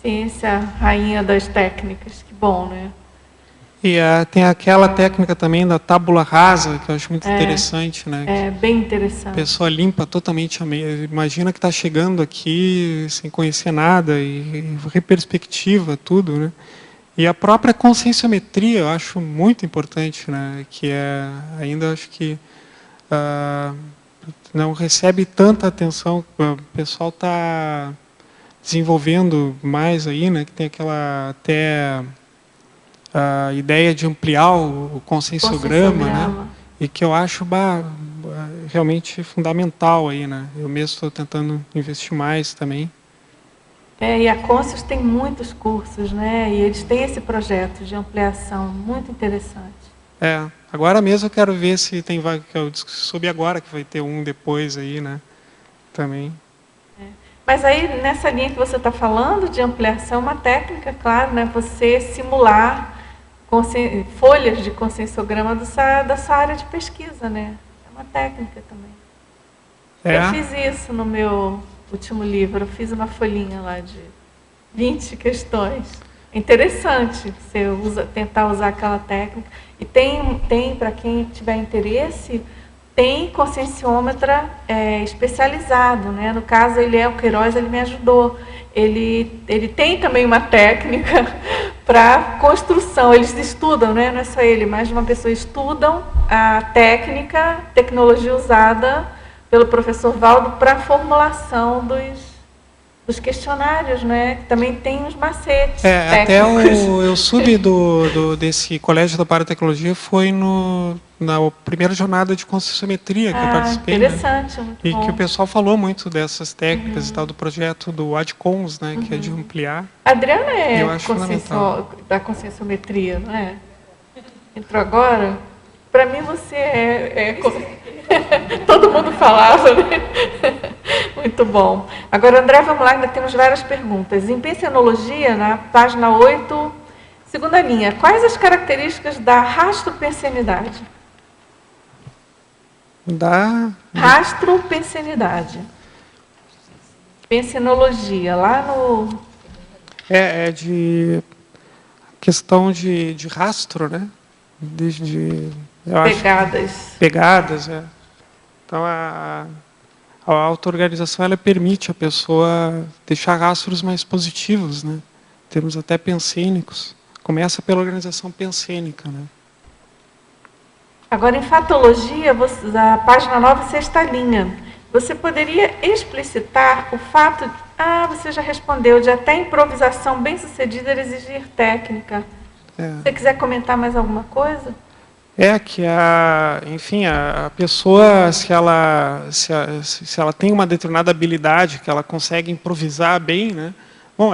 ciência rainha das técnicas. Que bom, né? E tem aquela técnica também da tábula rasa, que eu acho muito interessante, né? Bem interessante. A pessoa limpa totalmente a mente. Imagina que está chegando aqui sem conhecer nada e reperspectiva tudo, né? E a própria conscienciometria eu acho muito importante, né? Que ainda acho que não recebe tanta atenção. O pessoal está desenvolvendo mais aí, né? Que tem aquela até a ideia de ampliar o conscienciograma, né? E que eu acho realmente fundamental aí, né? Eu mesmo estou tentando investir mais também. E a Conscius tem muios cursos, né? E eles têm esse projeto de ampliação muito interessante. Agora mesmo eu quero ver se tem vaga, que eu soube agora que vai ter um depois aí, né? Também. Mas aí, nessa linha que você está falando de ampliação, uma técnica, claro, né? Você simular folhas de conscienciograma da sua área de pesquisa, né? É uma técnica também. Eu fiz isso no meu último livro, eu fiz uma folhinha lá de 20 questões. Interessante você tentar usar aquela técnica. E tem para quem tiver interesse, tem conscienciômetra especializado, né? No caso, o Queiroz, ele me ajudou. Ele tem também uma técnica para construção. Eles estudam, né? Não é só ele, mais de uma pessoa estudam a tecnologia usada pelo professor Valdo para a formulação dos questionários, né? Que também tem uns macetes até técnicos. eu subi desse colégio da Paratecnologia foi na primeira jornada de conscienciometria que eu participei. Interessante, né? muito E bom. que o pessoal falou muito dessas técnicas e tal, do projeto do ADCONS, né? Que é de ampliar. A Adriana da conscienciometria, não é? Entrou agora? Para mim você todo mundo falava, né? Muito bom. Agora, André, vamos lá, ainda temos várias perguntas. Em pensenologia, na página 8, segunda linha, quais as características da rastropensenidade? Rastropensenidade. Pensenologia, lá no... de questão de rastro, né? Pegadas, Então, a auto-organização ela permite a pessoa deixar rastros mais positivos, né? Temos até pensênicos. Começa pela organização pensênica, né? Agora, em fatologia, a página 9, sexta linha. Você poderia explicitar o fato... você já respondeu, de até improvisação bem-sucedida exigir técnica. Se você quiser comentar mais alguma coisa? Que a pessoa, se ela tem uma determinada habilidade, que ela consegue improvisar bem, né? Bom,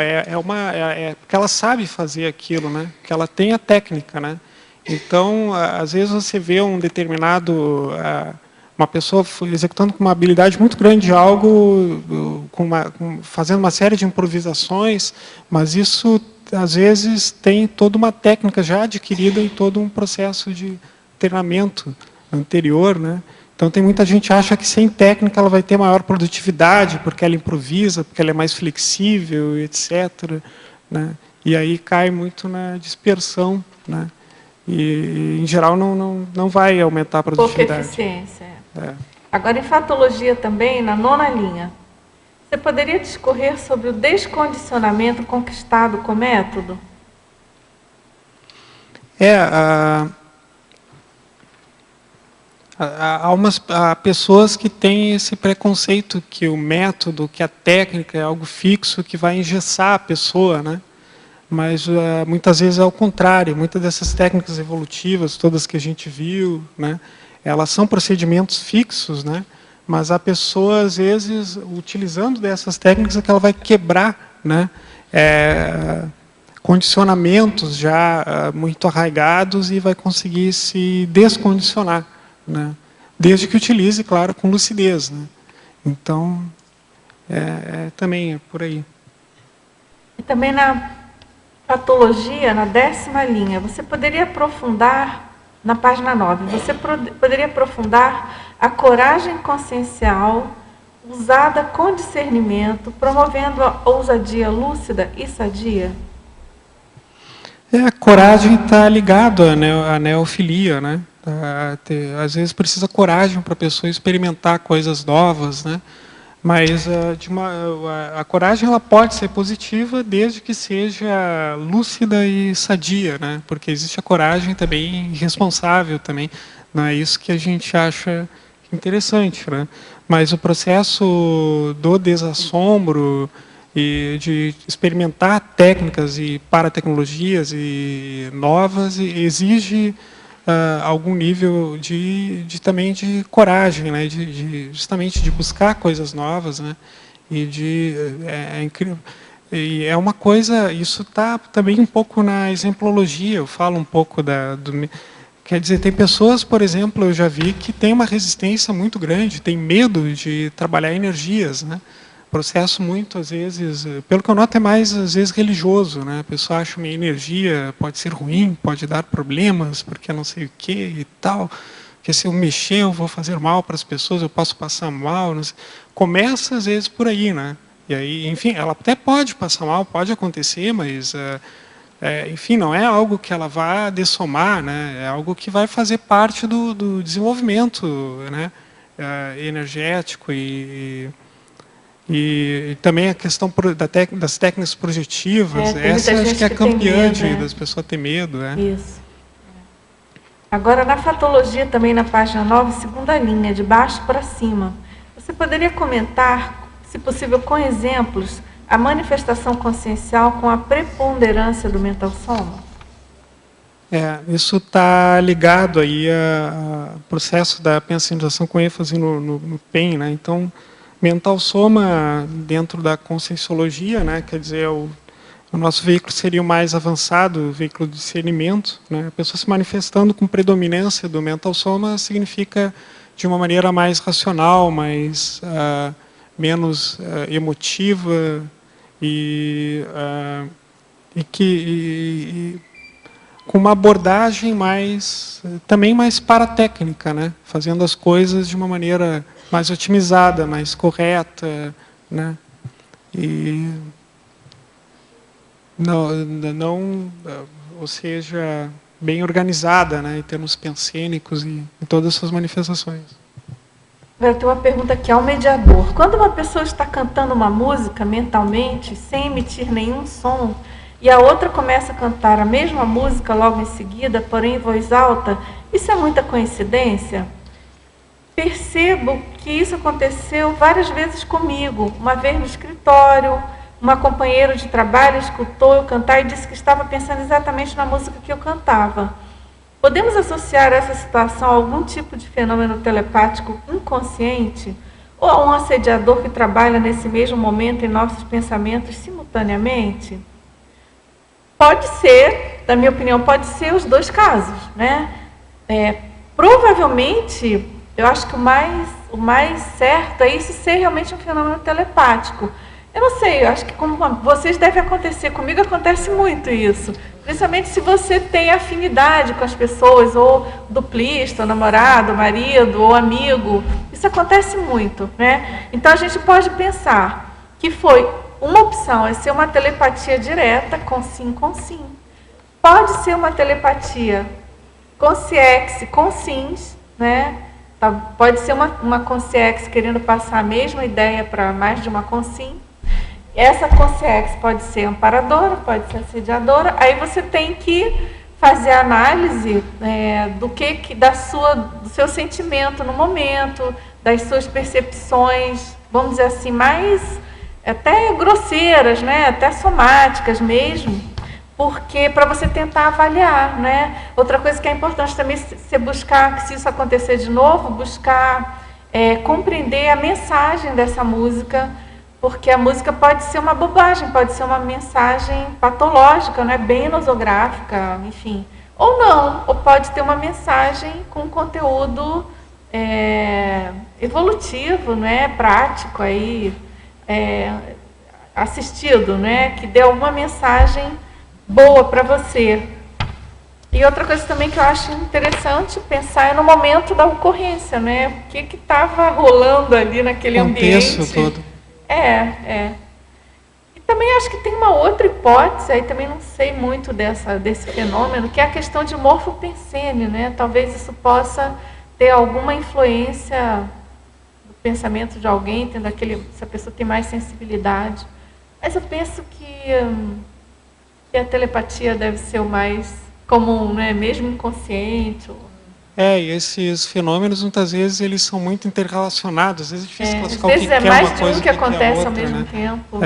porque ela sabe fazer aquilo, né? Que ela tem a técnica, né? Então, às vezes você vê uma pessoa executando com uma habilidade muito grande algo, fazendo uma série de improvisações, mas isso às vezes tem toda uma técnica já adquirida e todo um processo de treinamento anterior, né? Então tem muita gente que acha que sem técnica ela vai ter maior produtividade, porque ela improvisa, porque ela é mais flexível, etc., né? E aí cai muito na dispersão, né? E em geral não vai aumentar a produtividade. Pouca eficiência. Agora, em fatologia também, na nona linha, você poderia discorrer sobre o descondicionamento conquistado com o método? Há pessoas que têm esse preconceito que o método, que a técnica é algo fixo, que vai engessar a pessoa, né? Mas muitas vezes é o contrário. Muitas dessas técnicas evolutivas, todas que a gente viu, né? Elas são procedimentos fixos, né? Mas a pessoa, às vezes, utilizando dessas técnicas, é que ela vai quebrar, né? Condicionamentos já muito arraigados e vai conseguir se descondicionar, né? Desde que utilize, claro, com lucidez, né? Então, também é por aí. E também na patologia, na 10ª linha, você poderia aprofundar, na página 9, você poderia aprofundar a coragem consciencial usada com discernimento, promovendo a ousadia lúcida e sadia? A coragem está ligado à neofilia, né? Às vezes precisa coragem para a pessoa experimentar coisas novas, né? Mas a coragem ela pode ser positiva desde que seja lúcida e sadia, né? Porque existe a coragem também irresponsável também. Não é isso que a gente acha interessante, né? Mas o processo do desassombro e de experimentar técnicas e paratecnologias e novas exige algum nível também de coragem, né? Justamente de buscar coisas novas, né? E é incrível. E é uma coisa, isso está também um pouco na exemplologia. Eu falo um pouco quer dizer, tem pessoas, por exemplo, eu já vi que tem uma resistência muito grande, tem medo de trabalhar energias, né? Processo muito, às vezes, pelo que eu noto, é mais, às vezes, religioso, né? A pessoa acha que minha energia pode ser ruim, pode dar problemas, porque não sei o quê e tal, que se eu mexer eu vou fazer mal para as pessoas, eu posso passar mal. Não sei. Começa, às vezes, por aí, né? E aí, enfim, ela até pode passar mal, pode acontecer, mas, enfim, não é algo que ela vá dessomar, né? É algo que vai fazer parte do desenvolvimento, né? Energético e também a questão das técnicas projetivas, essa acho que é a campeã das pessoas ter medo. Isso. Agora, na fatologia, também na página 9, segunda linha, de baixo para cima. Você poderia comentar, se possível com exemplos, a manifestação consciencial com a preponderância do mental soma? Isso está ligado aí ao processo da pensionização com ênfase no PEN, né? Então, mental soma, dentro da conscienciologia, né, quer dizer, o nosso veículo seria o mais avançado, o veículo de discernimento, né? A pessoa se manifestando com predominância do mental soma significa de uma maneira mais racional, menos emotiva com uma abordagem também mais paratécnica, né? Fazendo as coisas de uma maneira mais otimizada, mais correta, né? E ou seja, bem organizada, né? Em termos pensênicos e em todas as suas manifestações. Eu tenho uma pergunta aqui ao mediador. Quando uma pessoa está cantando uma música mentalmente, sem emitir nenhum som, e a outra começa a cantar a mesma música logo em seguida, porém em voz alta, isso é muita coincidência? Percebo que isso aconteceu várias vezes comigo. Uma vez no escritório, uma companheira de trabalho escutou eu cantar e disse que estava pensando exatamente na música que eu cantava. Podemos associar essa situação a algum tipo de fenômeno telepático inconsciente? Ou a um assediador que trabalha nesse mesmo momento em nossos pensamentos simultaneamente? Pode ser, na minha opinião, pode ser os dois casos, né? Provavelmente, eu acho que o mais certo é isso ser realmente um fenômeno telepático. Eu não sei, eu acho que como vocês deve acontecer, comigo acontece muito isso. Principalmente se você tem afinidade com as pessoas, ou duplista, ou namorado, ou marido, ou amigo. Isso acontece muito, né? Então a gente pode pensar que foi uma opção, é ser uma telepatia direta, com sim, Pode ser uma telepatia consciex, com sims, né? Pode ser uma consciex querendo passar a mesma ideia para mais de uma consim. Essa consciex pode ser amparadora, pode ser assediadora. Aí você tem que fazer a análise do seu sentimento no momento, das suas percepções, vamos dizer assim, mais até grosseiras, né? Até somáticas mesmo, porque para você tentar avaliar, né? Outra coisa que é importante também é você buscar, se isso acontecer de novo, buscar compreender a mensagem dessa música, porque a música pode ser uma bobagem, pode ser uma mensagem patológica, né? Bem nosográfica, enfim. Ou não, ou pode ter uma mensagem com conteúdo evolutivo, né? Prático, aí, assistido, né? Que dê alguma mensagem boa para você. E outra coisa também que eu acho interessante pensar é no momento da ocorrência, né? O que estava rolando ali naquele ambiente. O contexto todo. E também acho que tem uma outra hipótese, aí também não sei muito desse fenômeno, que é a questão de morfopensene, né? Talvez isso possa ter alguma influência do pensamento de alguém, tendo se a pessoa tem mais sensibilidade. Mas eu penso que a telepatia deve ser o mais comum, né? Mesmo inconsciente. E esses fenômenos, muitas vezes, eles são muito interrelacionados. Às vezes é difícil classificar o que é mais uma de coisa um que acontece outra, ao mesmo né? tempo.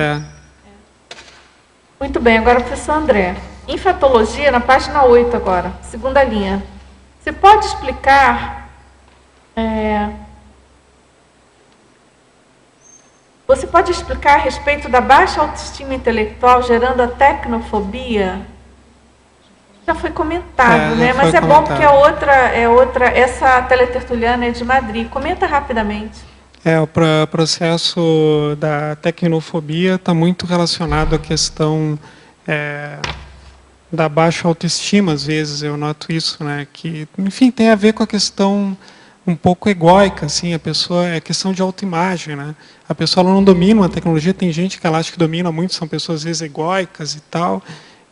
Muito bem, agora professor André. Em fetologia, na página 8 agora, segunda linha. Você pode explicar... Você pode explicar a respeito da baixa autoestima intelectual gerando a tecnofobia? Já foi comentado, né? Mas é bom porque essa teletertuliana é de Madrid. Comenta rapidamente. O processo da tecnofobia está muito relacionado à questão da baixa autoestima, às vezes eu noto isso, né? Que, enfim, tem a ver com a questão um pouco egóica, assim, é questão de autoimagem, né? A pessoa ela não domina uma tecnologia, tem gente que ela acha que domina muito, são pessoas às vezes egóicas e tal,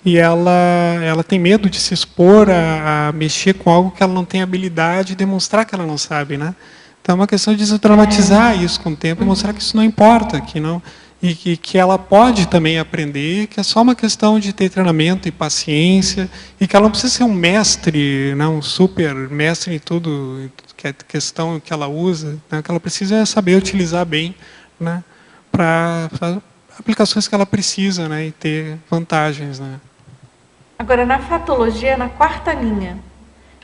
e ela tem medo de se expor a mexer com algo que ela não tem habilidade e demonstrar que ela não sabe, né? Então é uma questão de desdramatizar isso com o tempo e mostrar que isso não importa, que ela pode também aprender, que é só uma questão de ter treinamento e paciência, e que ela não precisa ser um mestre, né, um super mestre em tudo, que é questão que ela usa, né, que ela precisa saber utilizar bem, né, para aplicações que ela precisa, né, e ter vantagens, né. Agora, na fatologia, na quarta linha,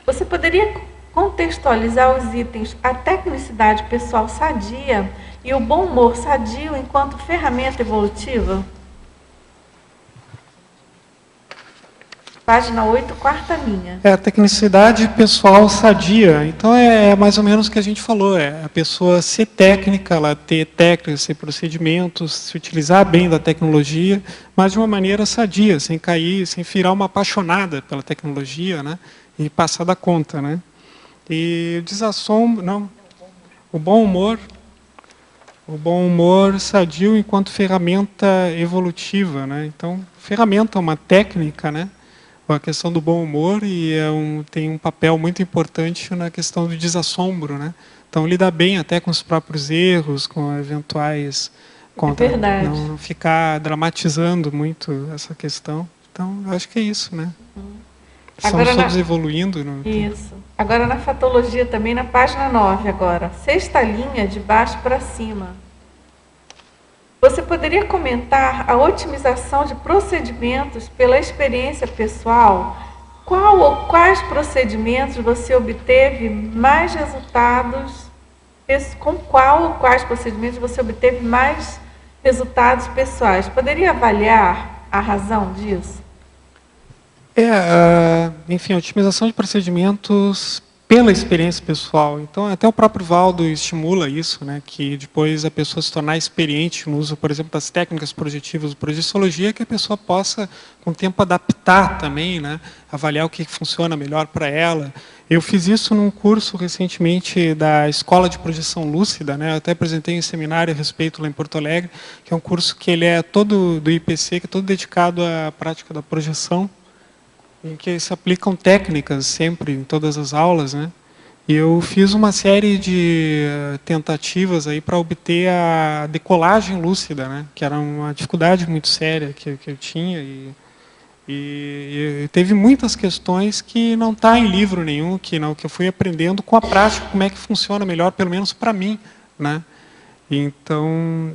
você poderia contextualizar os itens a tecnicidade pessoal sadia e o bom humor sadio enquanto ferramenta evolutiva? Página 8, quarta linha. A tecnicidade pessoal sadia. Então, é mais ou menos o que a gente falou. A pessoa ser técnica, ela ter técnicas, ter procedimentos, se utilizar bem da tecnologia, mas de uma maneira sadia, sem cair, sem virar uma apaixonada pela tecnologia, né? E passar da conta, né? E o desassombro, não. O bom humor sadio enquanto ferramenta evolutiva, né? Então, ferramenta é uma técnica, né? A questão do bom humor e tem um papel muito importante na questão do desassombro, né? Então, lidar bem até com os próprios erros, com eventuais... verdade. Não ficar dramatizando muito essa questão. Então, eu acho que é isso, né? Estamos todos evoluindo. Isso. Agora, na fatologia também, na página 9 agora. Sexta linha, de baixo para cima. Você poderia comentar a otimização de procedimentos pela experiência pessoal? Qual ou quais procedimentos você obteve mais resultados? Com qual ou quais procedimentos você obteve mais resultados pessoais? Poderia avaliar a razão disso? Enfim, a otimização de procedimentos pela experiência pessoal. Então, até o próprio Valdo estimula isso, né, que depois a pessoa se tornar experiente no uso, por exemplo, das técnicas projetivas do projeciologia, que a pessoa possa, com o tempo, adaptar também, né, avaliar o que funciona melhor para ela. Eu fiz isso num curso recentemente da Escola de Projeção Lúcida, né, eu até apresentei um seminário a respeito lá em Porto Alegre, que é um curso que ele é todo do IPC, que é todo dedicado à prática da projeção, em que se aplicam técnicas sempre em todas as aulas, né? E eu fiz uma série de tentativas aí para obter a decolagem lúcida, né? Que era uma dificuldade muito séria que eu tinha e teve muitas questões que não está em livro nenhum, que eu fui aprendendo com a prática como é que funciona melhor, pelo menos para mim, né? Então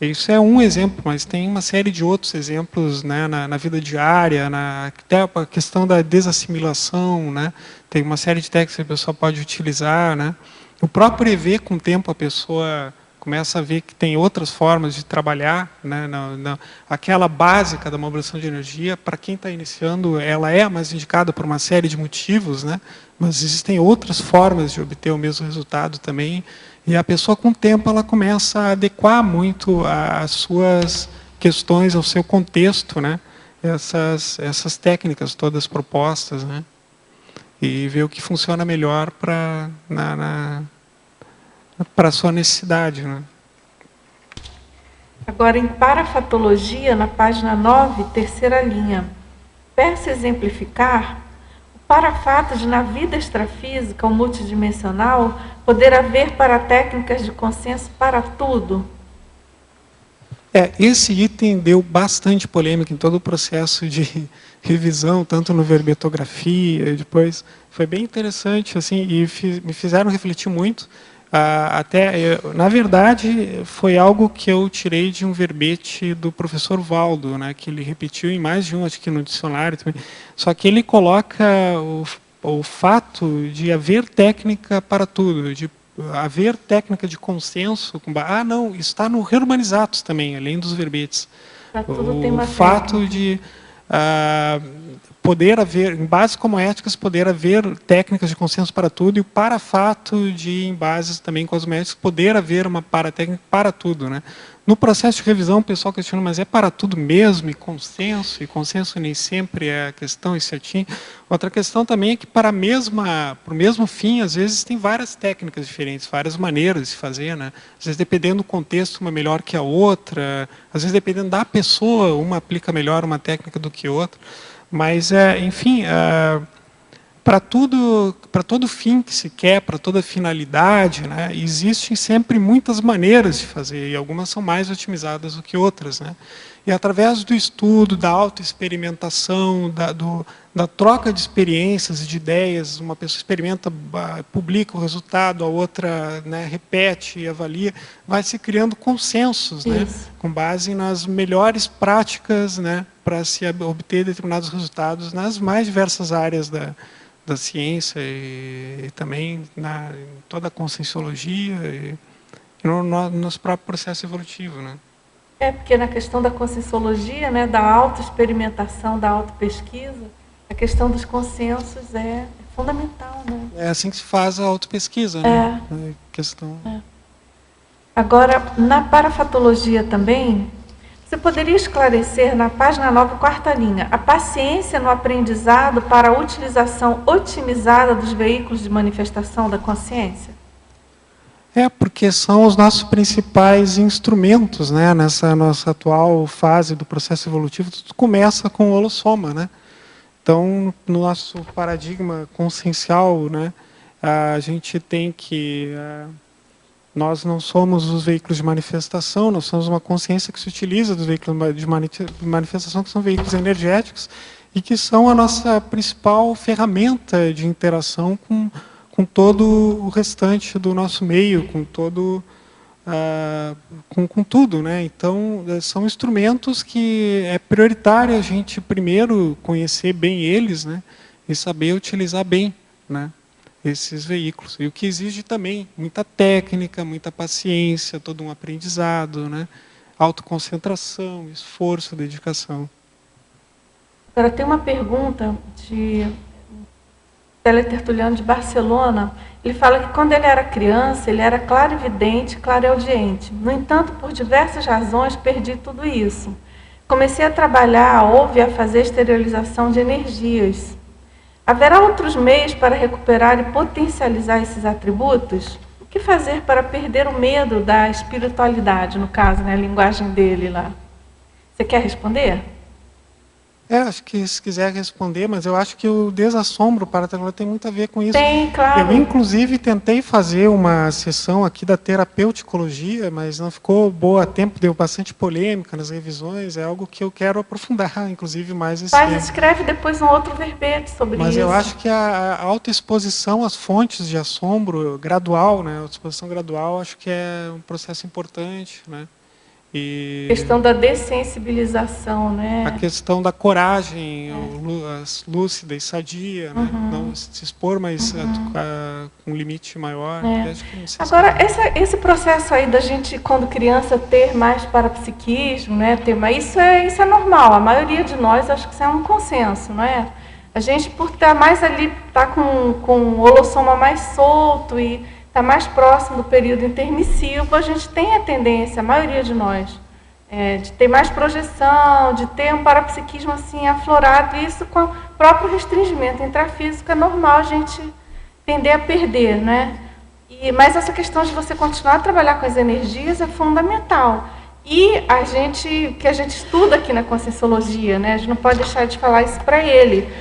isso é um exemplo, mas tem uma série de outros exemplos, né, na vida diária, até a questão da desassimilação, né, tem uma série de técnicas que a pessoa pode utilizar, né. O próprio EV, com o tempo, a pessoa começa a ver que tem outras formas de trabalhar, né, aquela básica da mobilização de energia, para quem está iniciando, ela é a mais indicada por uma série de motivos, né, mas existem outras formas de obter o mesmo resultado também. E a pessoa, com o tempo, ela começa a adequar muito as suas questões ao seu contexto, né? Essas técnicas todas propostas, né? E ver o que funciona melhor para a sua necessidade, né? Agora, em parafatologia, na página 9, terceira linha. Peço exemplificar para fato de, na vida extrafísica ou multidimensional, poder haver paratécnicas de consenso para tudo? Esse item deu bastante polêmica em todo o processo de revisão, tanto no verbetografia, depois foi bem interessante, assim, e me fizeram refletir muito. Na verdade, foi algo que eu tirei de um verbete do professor Valdo, né, que ele repetiu em mais de um, acho que no dicionário também. Só que ele coloca o fato de haver técnica para tudo, de haver técnica de consenso. Não, está no Reurmanizatus também, além dos verbetes. O fato de poder haver, em bases como éticas, poder haver técnicas de consenso para tudo, e o parafato de, em bases também cosméticas, poder haver uma paratécnica para tudo, né? No processo de revisão, o pessoal questiona, mas é para tudo mesmo, e consenso nem sempre é a questão, e certinho. Outra questão também é que para o mesmo fim, às vezes tem várias técnicas diferentes, várias maneiras de se fazer, né? Às vezes, dependendo do contexto, uma melhor que a outra, às vezes, dependendo da pessoa, uma aplica melhor uma técnica do que outra. Mas, enfim, para todo fim que se quer, para toda finalidade, né, existem sempre muitas maneiras de fazer, e algumas são mais otimizadas do que outras, né? E através do estudo, da autoexperimentação, da troca de experiências e de ideias, uma pessoa experimenta, publica o resultado, a outra, né, repete e avalia, vai se criando consensos, né, com base nas melhores práticas, né, para se obter determinados resultados nas mais diversas áreas da ciência e também em toda a conscienciologia e no nosso próprio processo evolutivo, né? Porque na questão da conscienciologia, né, da autoexperimentação, da autopesquisa, a questão dos consensos é fundamental, né? É assim que se faz a autopesquisa, né? Agora, na parafatologia também, você poderia esclarecer na página 9, quarta linha, a paciência no aprendizado para a utilização otimizada dos veículos de manifestação da consciência? Porque são os nossos principais instrumentos, né, nessa nossa atual fase do processo evolutivo. Tudo começa com o holossoma, né? Então, no nosso paradigma consciencial, né, a gente tem que... nós não somos os veículos de manifestação, nós somos uma consciência que se utiliza dos veículos de manifestação, que são veículos energéticos, e que são a nossa principal ferramenta de interação com todo o restante do nosso meio, com tudo, né? Então, são instrumentos que é prioritário a gente primeiro conhecer bem eles, né, e saber utilizar bem, né, esses veículos. E o que exige também muita técnica, muita paciência, todo um aprendizado, né, autoconcentração, esforço, dedicação. Agora, tem uma pergunta de teletertuliano de Barcelona. Ele fala que quando ele era criança, ele era clarividente, clareaudiente. No entanto, por diversas razões, perdi tudo isso. Comecei a trabalhar, a fazer exteriorização de energias. Haverá outros meios para recuperar e potencializar esses atributos? O que fazer para perder o medo da espiritualidade, no caso, né, a linguagem dele lá? Você quer responder? Acho que se quiser responder, mas eu acho que o desassombro para a tecnologia tem muito a ver com isso. Tem, claro. Eu, inclusive, tentei fazer uma sessão aqui da terapeuticologia, mas não ficou boa a tempo, deu bastante polêmica nas revisões, é algo que eu quero aprofundar, inclusive, mais esse tempo. Escreve depois um outro verbete sobre isso. Mas eu acho que a autoexposição às fontes de assombro gradual, né, a autoexposição gradual, acho que é um processo importante, né? E a questão da dessensibilização, né? A questão da coragem, lúcida e sadia, né? Não se expor, mas com um limite maior. Agora, esse processo aí da gente, quando criança, ter mais parapsiquismo, né? Ter mais, isso é normal. A maioria de nós, acho que isso é um consenso, não é? A gente, por estar mais ali, tá com o holossoma mais solto e está mais próximo do período intermissivo, a gente tem a tendência, a maioria de nós, de ter mais projeção, de ter um parapsiquismo assim aflorado, e isso com o próprio restringimento intrafísico é normal a gente tender a perder, né? Mas essa questão de você continuar a trabalhar com as energias é fundamental. E que a gente estuda aqui na Conscienciologia, né? A gente não pode deixar de falar isso para ele,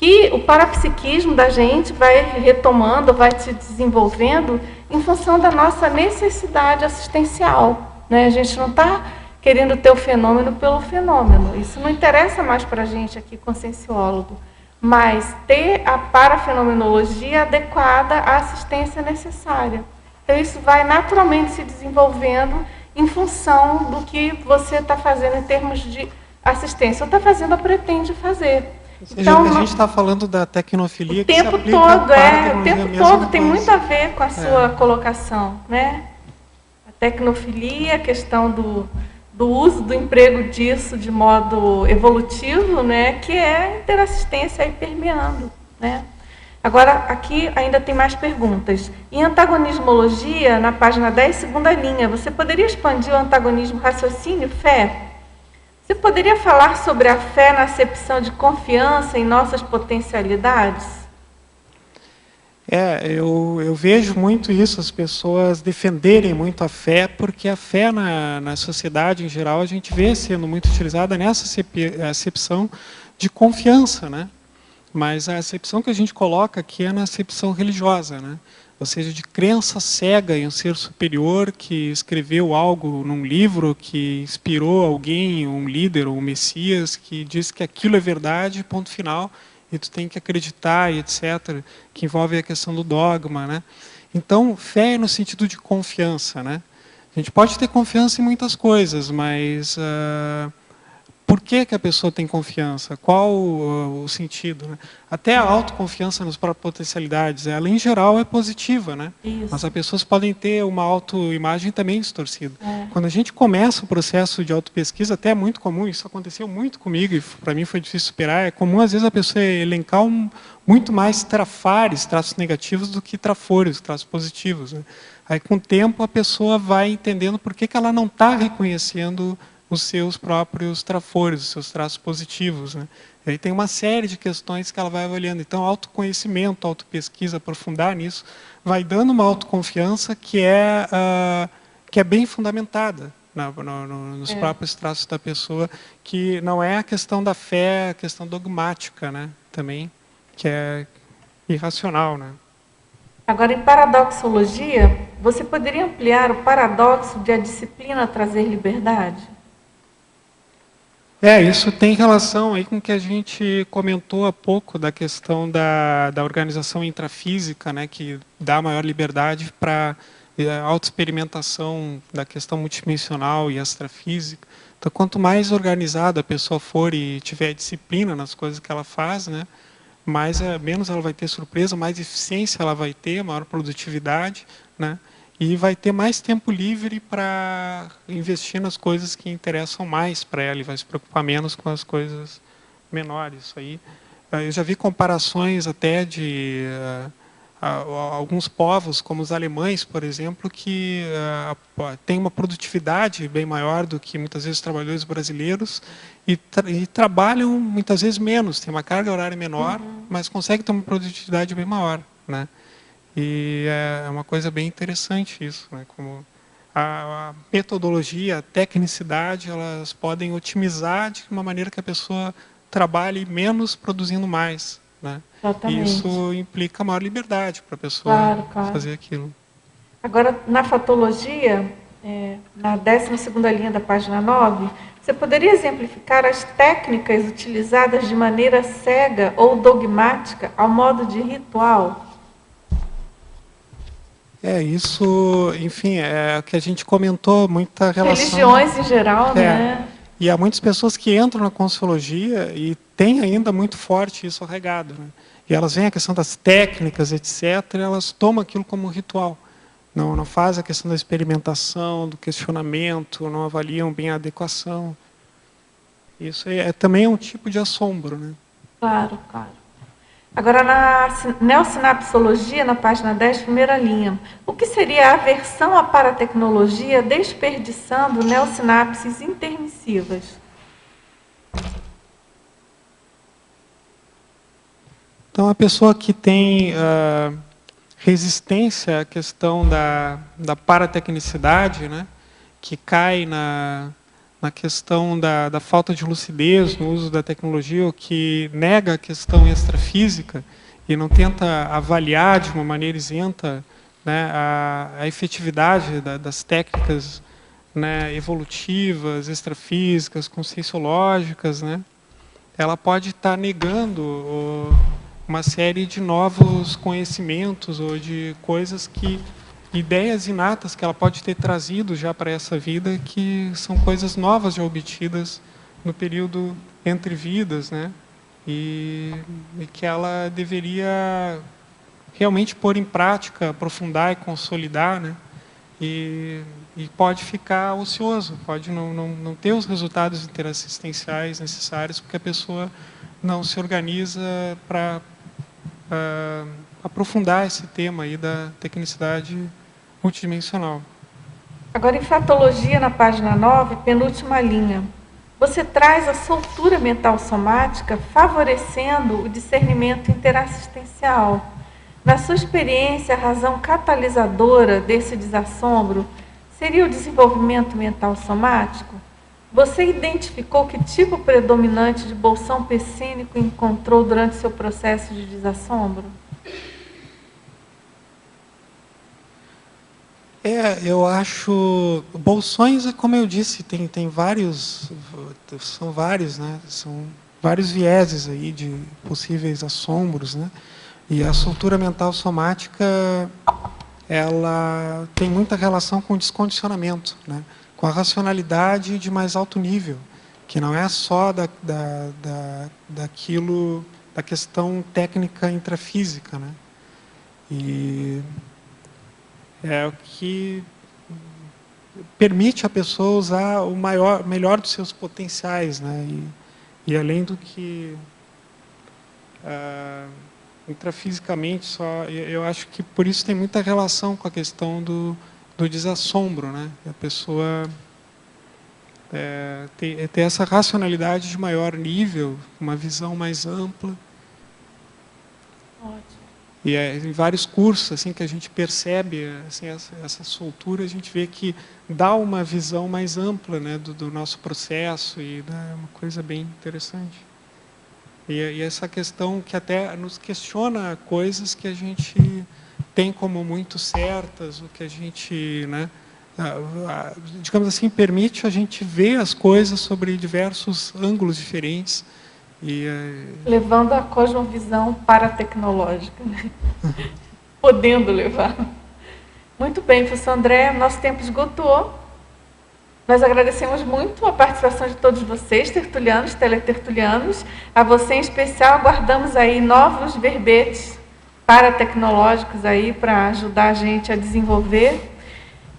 que o parapsiquismo da gente vai retomando, vai se desenvolvendo em função da nossa necessidade assistencial, né? A gente não está querendo ter o fenômeno pelo fenômeno. Isso não interessa mais para a gente aqui, conscienciólogo. Mas ter a parafenomenologia adequada à assistência necessária. Então, isso vai naturalmente se desenvolvendo em função do que você está fazendo em termos de assistência. Ou está fazendo ou pretende fazer. Ou seja, Então, a gente está falando da tecnofilia o tempo todo tem muito a ver com a sua colocação, né? A tecnofilia, a questão do uso do emprego disso de modo evolutivo, né? Que é interassistência aí permeando, né? Agora, aqui ainda tem mais perguntas. Em antagonismologia, na página 10, segunda linha, você poderia expandir o antagonismo raciocínio-fé? Você poderia falar sobre a fé na acepção de confiança em nossas potencialidades? Eu vejo muito isso, as pessoas defenderem muito a fé, porque a fé na sociedade em geral a gente vê sendo muito utilizada nessa acepção de confiança, né? Mas a acepção que a gente coloca aqui é na acepção religiosa, né? Ou seja, de crença cega em um ser superior que escreveu algo num livro, que inspirou alguém, um líder ou um messias, que diz que aquilo é verdade, ponto final, e tu tem que acreditar, e etc., que envolve a questão do dogma, né? Então, fé é no sentido de confiança, né? A gente pode ter confiança em muitas coisas, mas por que a pessoa tem confiança? Qual o sentido? Né? Até a autoconfiança nas próprias potencialidades, ela em geral é positiva, né? Isso. Mas as pessoas podem ter uma autoimagem também distorcida. Quando a gente começa o processo de autopesquisa, até é muito comum, isso aconteceu muito comigo, e para mim foi difícil superar, é comum às vezes a pessoa elencar muito mais trafares, traços negativos, do que trafores, traços positivos. Né? Aí com o tempo a pessoa vai entendendo por que ela não está reconhecendo os seus próprios trafores, os seus traços positivos. Né? E aí tem uma série de questões que ela vai avaliando. Então, autoconhecimento, autopesquisa, aprofundar nisso, vai dando uma autoconfiança que é bem fundamentada nos próprios traços da pessoa, que não é a questão da fé, a questão dogmática, né? Também, que é irracional. Né? Agora, em paradoxologia, você poderia ampliar o paradoxo de a disciplina trazer liberdade? Isso tem relação aí com o que a gente comentou há pouco da questão da organização intrafísica, né, que dá maior liberdade para a autoexperimentação da questão multidimensional e extrafísica. Então, quanto mais organizada a pessoa for e tiver disciplina nas coisas que ela faz, né, menos ela vai ter surpresa, mais eficiência ela vai ter, maior produtividade, né, e vai ter mais tempo livre para investir nas coisas que interessam mais para ela e vai se preocupar menos com as coisas menores. Isso aí. Eu já vi comparações até de alguns povos, como os alemães, por exemplo, que têm uma produtividade bem maior do que muitas vezes os trabalhadores brasileiros e trabalham muitas vezes menos, tem uma carga horária menor, mas conseguem ter uma produtividade bem maior, né? E é uma coisa bem interessante isso, né? Como a metodologia, a tecnicidade, elas podem otimizar de uma maneira que a pessoa trabalhe menos produzindo mais, né? Exatamente. E isso implica maior liberdade para a pessoa fazer aquilo. Agora, na fatologia, na 12ª linha da página 9, você poderia exemplificar as técnicas utilizadas de maneira cega ou dogmática ao modo de ritual? Isso, enfim, é o que a gente comentou, muita relação... Religiões em geral, né? E há muitas pessoas que entram na Consciologia e têm ainda muito forte isso arraigado, né? E elas veem a questão das técnicas, etc., e elas tomam aquilo como um ritual. Não fazem a questão da experimentação, do questionamento, não avaliam bem a adequação. Isso também é um tipo de assombro, né? Claro, claro. Agora, na neossinapsologia, na página 10, primeira linha, o que seria a aversão à paratecnologia desperdiçando neossinapses intermissivas? Então, a pessoa que tem resistência à questão da paratecnicidade, né, que cai na questão da falta de lucidez no uso da tecnologia, o que nega a questão extrafísica e não tenta avaliar de uma maneira isenta, né, a efetividade das técnicas, né, evolutivas, extrafísicas, conscienciológicas, né, ela pode estar negando uma série de novos conhecimentos ou de coisas ideias inatas que ela pode ter trazido já para essa vida, que são coisas novas já obtidas no período entre vidas, né? E que ela deveria realmente pôr em prática, aprofundar e consolidar, né? E pode ficar ocioso, pode não ter os resultados interassistenciais necessários, porque a pessoa não se organiza para aprofundar esse tema aí da tecnicidade multidimensional. Agora, em Fatologia, na página 9, penúltima linha, você traz a soltura mental somática favorecendo o discernimento interassistencial. Na sua experiência, a razão catalisadora desse desassombro seria o desenvolvimento mental somático? Você identificou que tipo predominante de bolsão pessínico encontrou durante seu processo de desassombro? Eu acho... Bolsões, como eu disse, tem vários... São vários, né? São vários vieses aí de possíveis assombros, né? E a soltura mental somática, ela tem muita relação com o descondicionamento, né? Com a racionalidade de mais alto nível, que não é só daquilo, da questão técnica intrafísica, né? E é o que permite a pessoa usar o melhor dos seus potenciais, né? E além do que intrafisicamente só, eu acho que por isso tem muita relação com a questão do desassombro, né? A pessoa ter essa racionalidade de maior nível, uma visão mais ampla. Ótimo. E em vários cursos assim que a gente percebe assim, essa soltura, a gente vê que dá uma visão mais ampla, né, do nosso processo, e é uma coisa bem interessante. E essa questão que até nos questiona coisas que a gente tem como muito certas, o que a gente, né, digamos assim, permite a gente ver as coisas sobre diversos ângulos diferentes. Levando a cosmovisão paratecnológica, né? Podendo levar. Muito bem, professor André, nosso tempo esgotou. Nós agradecemos muito a participação de todos vocês, tertulianos, teletertulianos. A você em especial, aguardamos aí novos verbetes paratecnológicos aí para ajudar a gente a desenvolver.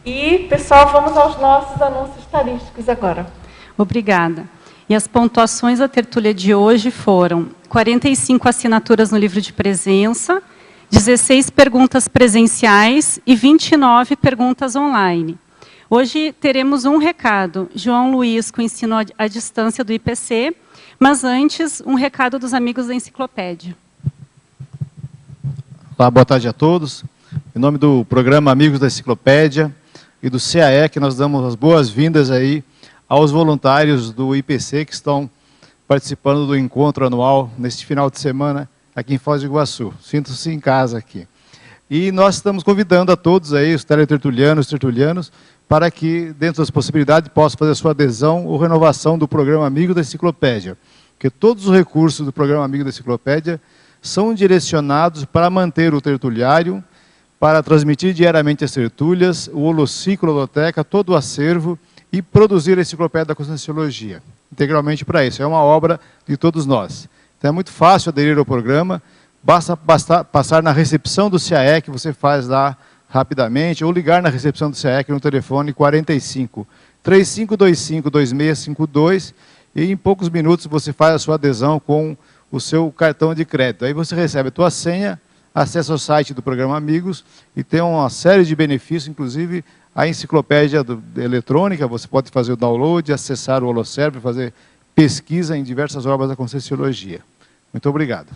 E, pessoal, vamos aos nossos anúncios tarísticos agora. Obrigada. E as pontuações da tertúlia de hoje foram 45 assinaturas no livro de presença, 16 perguntas presenciais e 29 perguntas online. Hoje teremos um recado, João Luiz, com o ensino à distância do IPC, mas antes, um recado dos amigos da enciclopédia. Olá, boa tarde a todos. Em nome do programa Amigos da Enciclopédia e do CAE, que nós damos as boas-vindas aí aos voluntários do IPC que estão participando do encontro anual neste final de semana aqui em Foz do Iguaçu. Sintam-se em casa aqui. E nós estamos convidando a todos aí, os teletertulianos, tertulianos, para que, dentro das possibilidades, possam fazer a sua adesão ou renovação do programa Amigo da Enciclopédia. Porque todos os recursos do programa Amigo da Enciclopédia são direcionados para manter o tertuliário, para transmitir diariamente as tertúlias, o holociclo, a holoteca, todo o acervo, e produzir a Enciclopédia da Conscienciologia, integralmente para isso. É uma obra de todos nós. Então é muito fácil aderir ao programa, basta passar na recepção do CAE, que você faz lá rapidamente, ou ligar na recepção do CAE no telefone 45 3525 2652, e em poucos minutos você faz a sua adesão com o seu cartão de crédito. Aí você recebe a sua senha, acessa ao site do programa Amigos, e tem uma série de benefícios, inclusive a enciclopédia eletrônica, você pode fazer o download, acessar o Holocérebro, fazer pesquisa em diversas obras da Conscienciologia. Muito obrigado.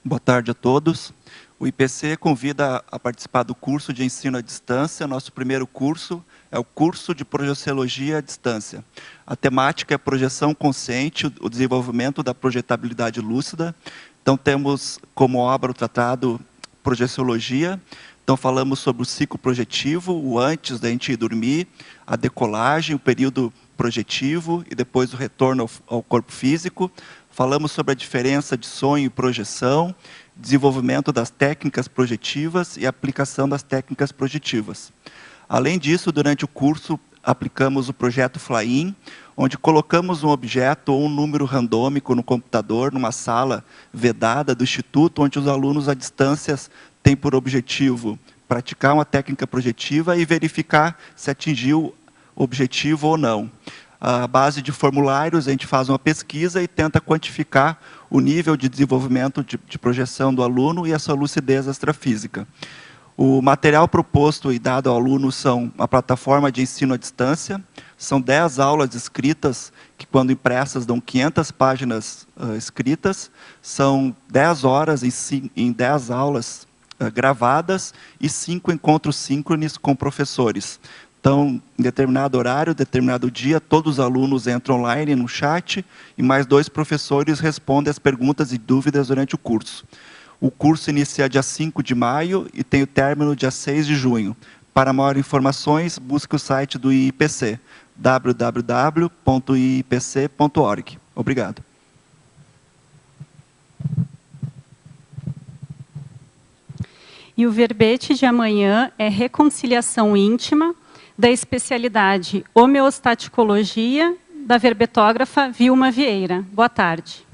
Boa tarde a todos. O IPC convida a participar do curso de ensino à distância. Nosso primeiro curso É o curso de Projeciologia à distância. A temática é projeção consciente, o desenvolvimento da projetabilidade lúcida. Então, temos como obra o tratado Projeciologia. Então, falamos sobre o ciclo projetivo, o antes da gente ir dormir, a decolagem, o período projetivo e depois o retorno ao corpo físico. Falamos sobre a diferença de sonho e projeção, desenvolvimento das técnicas projetivas e aplicação das técnicas projetivas. Além disso, durante o curso, aplicamos o projeto Fly-In, onde colocamos um objeto ou um número randômico no computador, numa sala vedada do Instituto, onde os alunos à distância têm por objetivo praticar uma técnica projetiva e verificar se atingiu o objetivo ou não. À base de formulários, a gente faz uma pesquisa e tenta quantificar o nível de desenvolvimento de projeção do aluno e a sua lucidez extrafísica. O material proposto e dado ao aluno são uma plataforma de ensino à distância, são 10 aulas escritas, que quando impressas dão 500 páginas escritas, são 10 horas em 10 aulas gravadas e 5 encontros síncronos com professores. Então, em determinado horário, determinado dia, todos os alunos entram online no chat e mais 2 professores respondem as perguntas e dúvidas durante o curso. O curso inicia dia 5 de maio e tem o término dia 6 de junho. Para maiores informações, busque o site do IIPC, www.iipc.org. Obrigado. E o verbete de amanhã é reconciliação íntima, da especialidade homeostaticologia, da verbetógrafa Vilma Vieira. Boa tarde.